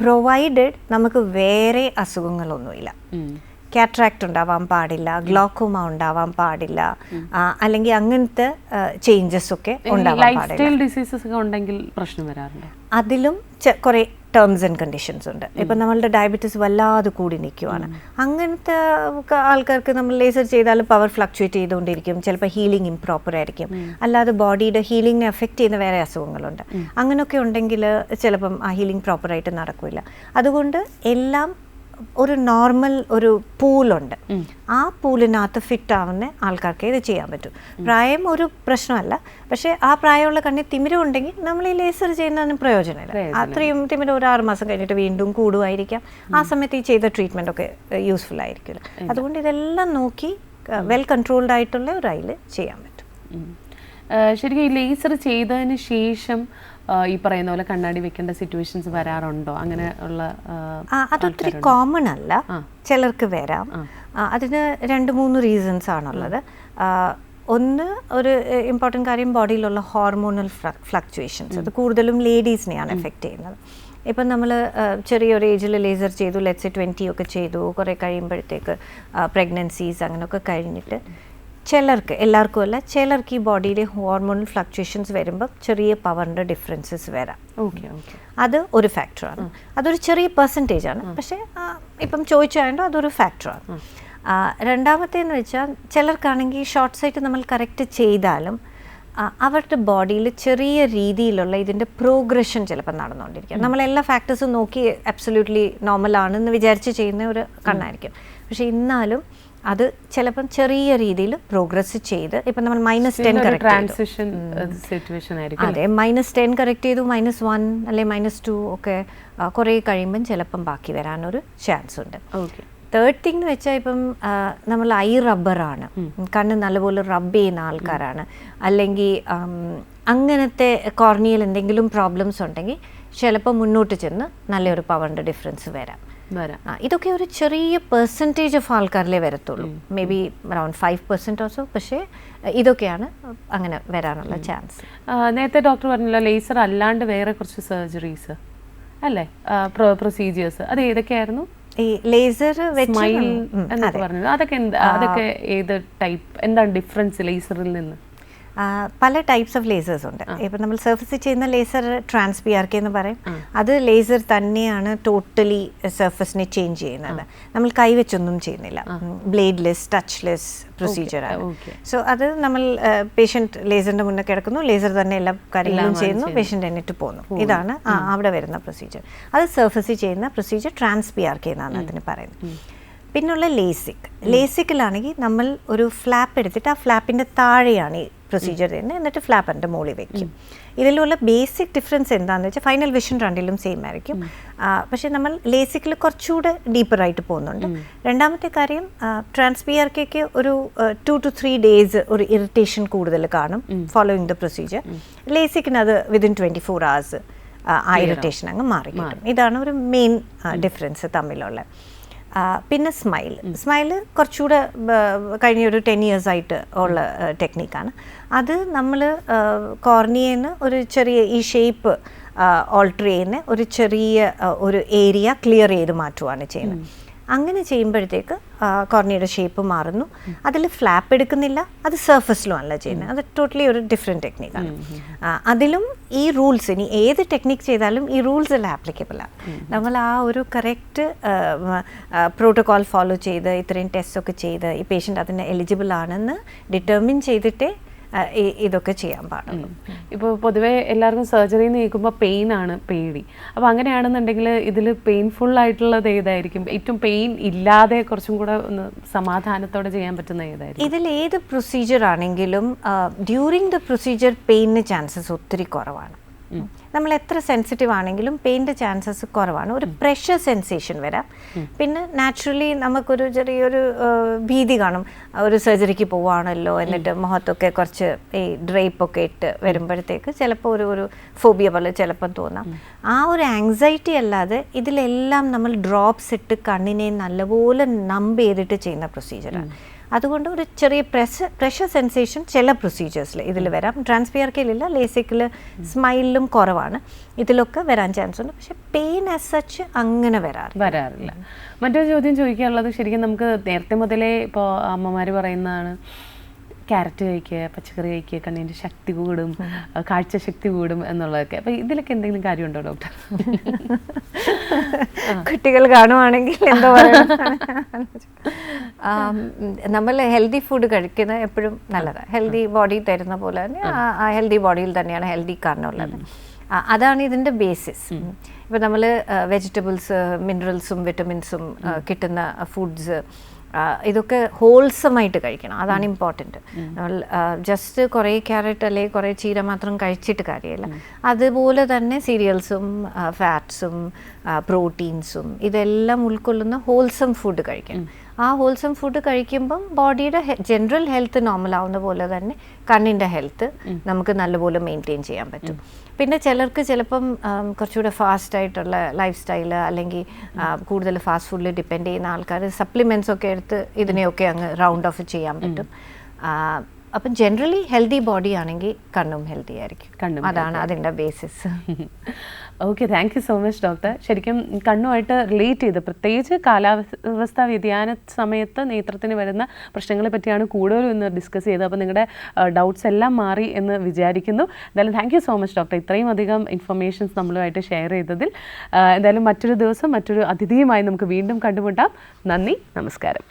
പ്രൊവൈഡഡ് നമുക്ക് വേറെ അസുഖങ്ങളൊന്നുമില്ല. കാറ്ററാക്ട് ഉണ്ടാവാൻ പാടില്ല, ഗ്ലോക്കോമ ഉണ്ടാവാൻ പാടില്ല, അല്ലെങ്കിൽ അങ്ങനത്തെ ചേഞ്ചസ് ഒക്കെ ഉണ്ടാവാൻ പാടില്ല. അതിലും കുറേ ടേംസ് ആൻഡ് കണ്ടീഷൻസ് ഉണ്ട്. ഇപ്പം നമ്മളുടെ ഡയബറ്റീസ് വല്ലാതെ കൂടി നിൽക്കുവാണ്, അങ്ങനത്തെ ആൾക്കാർക്ക് നമ്മൾ ലേസർ ചെയ്താൽ പവർ ഫ്ലക്ച്വേറ്റ് ചെയ്തുകൊണ്ടിരിക്കും, ചിലപ്പോൾ ഹീലിംഗ് ഇംപ്രോപ്പർ ആയിരിക്കും. അല്ലാതെ ബോഡിയുടെ ഹീലിംഗിനെ എഫക്റ്റ് ചെയ്യുന്ന വേറെ അസുഖങ്ങളുണ്ട്, അങ്ങനെയൊക്കെ ഉണ്ടെങ്കിൽ ചിലപ്പം ആ ഹീലിംഗ് പ്രോപ്പറായിട്ട് നടക്കില്ല. അതുകൊണ്ട് എല്ലാം ഒരു നോർമൽ ഒരു പൂളുണ്ട്, ആ പൂളിനകത്ത് ഫിറ്റ് ആവുന്ന ആൾക്കാർക്ക് ഇത് ചെയ്യാൻ പറ്റും. പ്രായം ഒരു പ്രശ്നമല്ല, പക്ഷേ ആ പ്രായമുള്ള കണ്ണിൽ തിമിരം ഉണ്ടെങ്കിൽ നമ്മൾ ഈ ലേസർ ചെയ്യുന്നതിന് പ്രയോജനമില്ല. അത്രയും തിമിരം ഒരു 6 മാസം കഴിഞ്ഞിട്ട് വീണ്ടും കൂടുമായിരിക്കാം, ആ സമയത്ത് ഈ ചെയ്ത ട്രീറ്റ്മെൻ്റ് ഒക്കെ യൂസ്ഫുൾ ആയിരിക്കില്ല. അതുകൊണ്ട് ഇതെല്ലാം നോക്കി വെൽ കൺട്രോൾഡ് ആയിട്ടുള്ള ഒരു ഐയിൽ ചെയ്യാൻ പറ്റും. ശരിക്കും ഈ ലേസർ ചെയ്തതിന് ശേഷം ഈ പറയുന്ന പോലെ കണ്ണാടി വെക്കേണ്ട സിറ്റുവേഷൻസ് വരാറുണ്ടോ? അങ്ങനെ ഉള്ള അതൊത്തിരി കോമൺ അല്ല, ചിലർക്ക് വരാം. അതിന് 2-3 റീസൺസ് ആണുള്ളത്. ഒന്ന്, ഒരു ഇമ്പോർട്ടൻറ്റ് കാര്യം ബോഡിയിലുള്ള ഹോർമോണൽ ഫ്ലക്ച്വേഷൻസ്, അത് കൂടുതലും ലേഡീസിനെയാണ് എഫക്റ്റ് ചെയ്യുന്നത്. ഇപ്പം നമ്മൾ ചെറിയൊരു ഏജിൽ ലേസർ ചെയ്തു, ലെറ്റ്സ് 20 ഒക്കെ ചെയ്തു, കുറേ കഴിയുമ്പോഴത്തേക്ക് പ്രഗ്നൻസീസ് അങ്ങനെയൊക്കെ കഴിഞ്ഞിട്ട് ചിലർക്ക്, എല്ലാവർക്കും അല്ല, ചിലർക്ക് ഈ ബോഡിയിലെ ഹോർമോണൽ ഫ്ലക്ച്വേഷൻസ് വരുമ്പോൾ ചെറിയ പവറിൻ്റെ ഡിഫറൻസസ് വരാം. അത് ഒരു ഫാക്ടറാണ്, അതൊരു ചെറിയ പെർസെൻറ്റേജ് ആണ്, പക്ഷേ ഇപ്പം ചോദിച്ചായതുകൊണ്ട് അതൊരു ഫാക്ടറാണ്. രണ്ടാമത്തേന്ന് വെച്ചാൽ ചിലർക്കാണെങ്കിൽ ഷോർട്ട് സൈറ്റ് നമ്മൾ കറക്റ്റ് ചെയ്താലും അവരുടെ ബോഡിയിൽ ചെറിയ രീതിയിലുള്ള ഇതിൻ്റെ പ്രോഗ്രഷൻ ചിലപ്പോൾ നടന്നുകൊണ്ടിരിക്കുക. നമ്മളെല്ലാ ഫാക്ടേഴ്സും നോക്കി അബ്സല്യൂട്ട്ലി നോർമലാണെന്ന് വിചാരിച്ച് ചെയ്യുന്ന ഒരു കണ്ണായിരിക്കും, പക്ഷേ എന്നാലും അത് ചിലപ്പം ചെറിയ രീതിയിൽ പ്രോഗ്രസ് ചെയ്ത്, ഇപ്പം നമ്മൾ -10 കറക്റ്റ് അതെ -10 കറക്റ്റ് ചെയ്തു, -1 അല്ലെങ്കിൽ -2 ഒക്കെ കുറേ കഴിയുമ്പം ചിലപ്പം ബാക്കി വരാനൊരു ചാൻസ് ഉണ്ട്. തേർഡ് തിങ് എന്ന് വെച്ചാൽ, ഇപ്പം നമ്മൾ ഐ റബ്ബറാണ്, കണ്ണ് നല്ലപോലെ റബ്ബ് ചെയ്യുന്ന ആൾക്കാരാണ്, അല്ലെങ്കിൽ അങ്ങനത്തെ കോർണിയൽ എന്തെങ്കിലും പ്രോബ്ലംസ് ഉണ്ടെങ്കിൽ ചിലപ്പോൾ മുന്നോട്ട് ചെന്ന് നല്ലൊരു പവറിൻ്റെ ഡിഫറൻസ് വരാം. ഇതൊക്കെ ഒരു ചെറിയ പെർസെൻറ്റേജ് ഓഫ് ആൾക്കാരിലേ വരത്തുള്ളൂ, മേ ബി അറൗണ്ട് 5% ഓൾസോ, പക്ഷേ ഇതൊക്കെയാണ് അങ്ങനെ വരാനുള്ള ചാൻസ്. നേരത്തെ ഡോക്ടർ പറഞ്ഞല്ലോ ലേസർ അല്ലാണ്ട് വേറെ കുറച്ച് സർജറീസ് അല്ലേ, പ്രൊസീജിയേഴ്സ്, അത് ഏതൊക്കെയായിരുന്നു? ഈ ലേസർ എന്നൊക്കെ പറഞ്ഞത്, അതൊക്കെ ഏത് ടൈപ്പ്, എന്താണ് ഡിഫറൻസ് ലേസറിൽ നിന്ന്? പല ടൈപ്സ് ഓഫ് ലേസേഴ്സ് ഉണ്ട്. ഇപ്പം നമ്മൾ സർഫസിൽ ചെയ്യുന്ന ലേസർ ട്രാൻസ്പിആർകെ എന്ന് പറയും. അത് ലേസർ തന്നെയാണ് ടോട്ടലി സർഫസിനെ ചേഞ്ച് ചെയ്യുന്നത്. നമ്മൾ കൈവച്ചൊന്നും ചെയ്യുന്നില്ല. ബ്ലേഡ്ലെസ്, ടച്ച്ലെസ് പ്രൊസീജിയറാണ്. സോ അത് നമ്മൾ പേഷ്യൻറ്റ് ലേസറിൻ്റെ മുന്നേ കിടക്കുന്നു, ലേസർ തന്നെ എല്ലാ കാര്യങ്ങളും ചെയ്യുന്നു, പേഷ്യൻ്റ് എന്നിട്ട് പോകുന്നു. ഇതാണ് അവിടെ വരുന്ന പ്രൊസീജിയർ. അത് സർഫസിൽ ചെയ്യുന്ന പ്രൊസീജിയർ ട്രാൻസ്പിആർകെ എന്നാണ് അതിന് പറയുന്നത്. പിന്നുള്ള ലേസിക്കിലാണെങ്കിൽ നമ്മൾ ഒരു ഫ്ലാപ്പ് എടുത്തിട്ട് ആ ഫ്ലാപ്പിൻ്റെ താഴെയാണ് ഈ പ്രൊസീജിയർ ചെയ്യുന്നത്. എന്നിട്ട് ഫ്ലാപ്പ് എൻ്റെ മുകളിൽ വെക്കും. ഇതിലുള്ള ബേസിക് ഡിഫറൻസ് എന്താണെന്ന് വെച്ചാൽ ഫൈനൽ വിഷൻ രണ്ടിലും സെയിം ആയിരിക്കും. പക്ഷേ നമ്മൾ ലേസിക്കിൽ കുറച്ചുകൂടെ ഡീപ്പറായിട്ട് പോകുന്നുണ്ട്. രണ്ടാമത്തെ കാര്യം, ട്രാൻസ്പിആർകെക്ക് ഒരു 2 to 3 days ഒരു ഇറിറ്റേഷൻ കൂടുതൽ കാണും ഫോളോയിങ് ദ പ്രൊസീജിയർ. ലേസിക്കിന് അത് വിതിൻ 24 hours ആ ഇറിറ്റേഷൻ അങ്ങ് മാറി കിട്ടും. ഇതാണ് ഒരു മെയിൻ ഡിഫറൻസ് തമ്മിലുള്ള. പിന്നെ സ്മൈൽ കുറച്ചുകൂടെ കഴിഞ്ഞ ഒരു 10 years ആയിട്ട് ഉള്ള ടെക്നിക്കാണ്. അത് നമ്മൾ കോർണിയന്ന് ഒരു ചെറിയ ഈ ഷേപ്പ് ഓൾട്ടർ ചെയ്യുന്ന ഒരു ചെറിയ ഒരു ഏരിയ ക്ലിയർ ചെയ്ത് മാറ്റുകയാണ് ചെയ്യുന്നത്. അങ്ങനെ ചെയ്യുമ്പോഴത്തേക്ക് കോർണിയയുടെ ഷേപ്പ് മാറുന്നു. അതിൽ ഫ്ലാപ്പ് എടുക്കുന്നില്ല, അത് സർഫസിലും അല്ല ചെയ്യുന്നത്. അത് ടോട്ടലി ഒരു ഡിഫറെൻറ്റ് ടെക്നിക്കാണ്. അതിലും ഈ റൂൾസ്, ഇനി ഏത് ടെക്നിക്ക് ചെയ്താലും ഈ റൂൾസ് എല്ലാം ആപ്ലിക്കബിളാണ്. നമ്മൾ ആ ഒരു കറക്റ്റ് പ്രോട്ടോകോൾ ഫോളോ ചെയ്ത് ഇത്രയും ടെസ്റ്റൊക്കെ ചെയ്ത് ഈ പേഷ്യൻ്റ് അതിന് എലിജിബിൾ ആണെന്ന് ഡിറ്റർമിൻ ചെയ്തിട്ടേ ഇതൊക്കെ ചെയ്യാൻ പാടുള്ളൂ. ഇപ്പോൾ പൊതുവേ എല്ലാവർക്കും സർജറി എന്ന് കേൾക്കുമ്പോൾ പെയിനാണ് പേടി. അപ്പോൾ അങ്ങനെയാണെന്നുണ്ടെങ്കിൽ ഇതിൽ പെയിൻഫുൾ ആയിട്ടുള്ളത് ഏതായിരിക്കും? ഏറ്റവും പെയിൻ ഇല്ലാതെ കുറച്ചും കൂടെ ഒന്ന് സമാധാനത്തോടെ ചെയ്യാൻ പറ്റുന്ന ഏതായിരിക്കും? ഇതിൽ ഏത് പ്രൊസീജിയർ ആണെങ്കിലും ഡ്യൂറിങ് ദ പ്രൊസീജിയർ പെയിനിന് ചാൻസസ് ഒത്തിരി കുറവാണ്. നമ്മൾ എത്ര സെൻസിറ്റീവ് ആണെങ്കിലും പെയിൻ്റെ ചാൻസസ് കുറവാണ്. ഒരു പ്രഷർ സെൻസേഷൻ വരാം. പിന്നെ നാച്ചുറലി നമുക്കൊരു ചെറിയൊരു ഭീതി കാണും, ഒരു സർജറിക്ക് പോവുകയാണല്ലോ, എന്നിട്ട് മുഖത്തൊക്കെ കുറച്ച് ഈ ഡ്രേപ്പൊക്കെ ഇട്ട് വരുമ്പോഴത്തേക്ക് ചിലപ്പോൾ ഒരു ഫോബിയ പോലെ ചിലപ്പം തോന്നാം. ആ ഒരു ആങ്സൈറ്റി അല്ലാതെ ഇതിലെല്ലാം നമ്മൾ ഡ്രോപ്സ് ഇട്ട് കണ്ണിനെ നല്ലപോലെ നമ്പ് ചെയ്തിട്ട് ചെയ്യുന്ന പ്രൊസീജിയറാണ്. അതുകൊണ്ട് ഒരു ചെറിയ പ്രഷർ സെൻസേഷൻ ചില പ്രൊസീജിയേഴ്സിൽ ഇതിൽ വരാം. ട്രാൻസ്പിആർകെയിലില്ല, ലേസിക്കിൽ സ്മൈലിലും കുറവാണ്. ഇതിലൊക്കെ വരാൻ ചാൻസ് ഉണ്ട്. പക്ഷെ പെയിൻ ആസ് സച്ച് അങ്ങനെ വരാറില്ല. മറ്റൊരു ചോദ്യം ചോദിക്കാനുള്ളത്, ശരിക്കും നമുക്ക് നേരത്തെ മുതലേ ഇപ്പോൾ അമ്മമാർ പറയുന്നതാണ് ക്യാരറ്റ് കഴിക്കുക, പച്ചക്കറി കഴിക്കുക, കണ്ണിൻ്റെ ശക്തി കൂടും, കാഴ്ച ശക്തി കൂടും എന്നുള്ളതൊക്കെ. അപ്പോൾ ഇതിലൊക്കെ എന്തെങ്കിലും കാര്യമുണ്ടോ ഡോക്ടർ? കുട്ടികൾ കാണുവാണെങ്കിൽ എന്താ പറയുക, നമ്മൾ ഹെൽത്തി ഫുഡ് കഴിക്കുന്നത് എപ്പോഴും നല്ലതാണ്. ഹെൽത്തി ബോഡി തരുന്ന പോലെ തന്നെ ആ ഹെൽത്തി ബോഡിയിൽ തന്നെയാണ് ഹെൽത്തി കണ്ണുള്ളത്. അതാണ് ഇതിൻ്റെ ബേസിസ്. ഇപ്പോൾ നമ്മൾ വെജിറ്റബിൾസ്, മിനറൽസും വിറ്റമിൻസും കിട്ടുന്ന ഫുഡ്സ് ഇതൊക്കെ ഹോൾസമായിട്ട് കഴിക്കണം. അതാണ് ഇമ്പോർട്ടൻറ്റ്. നമ്മൾ ജസ്റ്റ് കുറേ ക്യാരറ്റ് അല്ലെങ്കിൽ കുറേ ചീര മാത്രം കഴിച്ചിട്ട് കാര്യമില്ല. അതുപോലെ തന്നെ സീരിയൽസും ഫാറ്റ്സും പ്രോട്ടീൻസും ഇതെല്ലാം ഉൾക്കൊള്ളുന്ന ഹോൾസം ഫുഡ് കഴിക്കണം. ആ ഹോൾസം ഫുഡ് കഴിക്കുമ്പം ബോഡിയുടെ ജനറൽ ഹെൽത്ത് നോർമൽ ആവുന്ന പോലെ തന്നെ കണ്ണിൻ്റെ ഹെൽത്ത് നമുക്ക് നല്ലപോലെ മെയിൻറ്റെയിൻ ചെയ്യാൻ പറ്റും. പിന്നെ ചിലർക്ക് ചിലപ്പം കുറച്ചുകൂടെ ഫാസ്റ്റായിട്ടുള്ള ലൈഫ് സ്റ്റൈല് അല്ലെങ്കിൽ കൂടുതൽ ഫാസ്റ്റ് ഫുഡിൽ ഡിപ്പെൻഡ് ചെയ്യുന്ന ആൾക്കാർ സപ്ലിമെൻറ്റ്സ് ഒക്കെ എടുത്ത് ഇതിനെയൊക്കെ അങ്ങ് റൗണ്ട് ഓഫ് ചെയ്യാൻ പറ്റും. അപ്പം ജനറലി ഹെൽത്തി ബോഡി ആണെങ്കിൽ കണ്ണും ഹെൽത്തി ആയിരിക്കും. അതാണ് അതിൻ്റെ basis. Okay, thank you so much doctor. ശരിക്കും കണ്ണുമായിട്ട് റിലേറ്റ് ചെയ്ത്, പ്രത്യേകിച്ച് കാലാവസ്ഥാ വ്യതിയാന സമയത്ത് നേത്രത്തിന് വരുന്ന പ്രശ്നങ്ങളെ പറ്റിയാണ് കൂടുതലും ഇന്ന് ഡിസ്കസ് ചെയ്തത്. അപ്പോൾ നിങ്ങളുടെ ഡൗട്ട്സ് എല്ലാം മാറി എന്ന് വിചാരിക്കുന്നു. എന്തായാലും thank you so much doctor, ഇത്രയും അധികം ഇൻഫർമേഷൻസ് നമ്മളുമായിട്ട് ഷെയർ ചെയ്തതിൽ. എന്തായാലും മറ്റൊരു ദിവസം മറ്റൊരു അതിഥിയുമായി നമുക്ക് വീണ്ടും കണ്ടുമുട്ടാം. നന്ദി, നമസ്കാരം.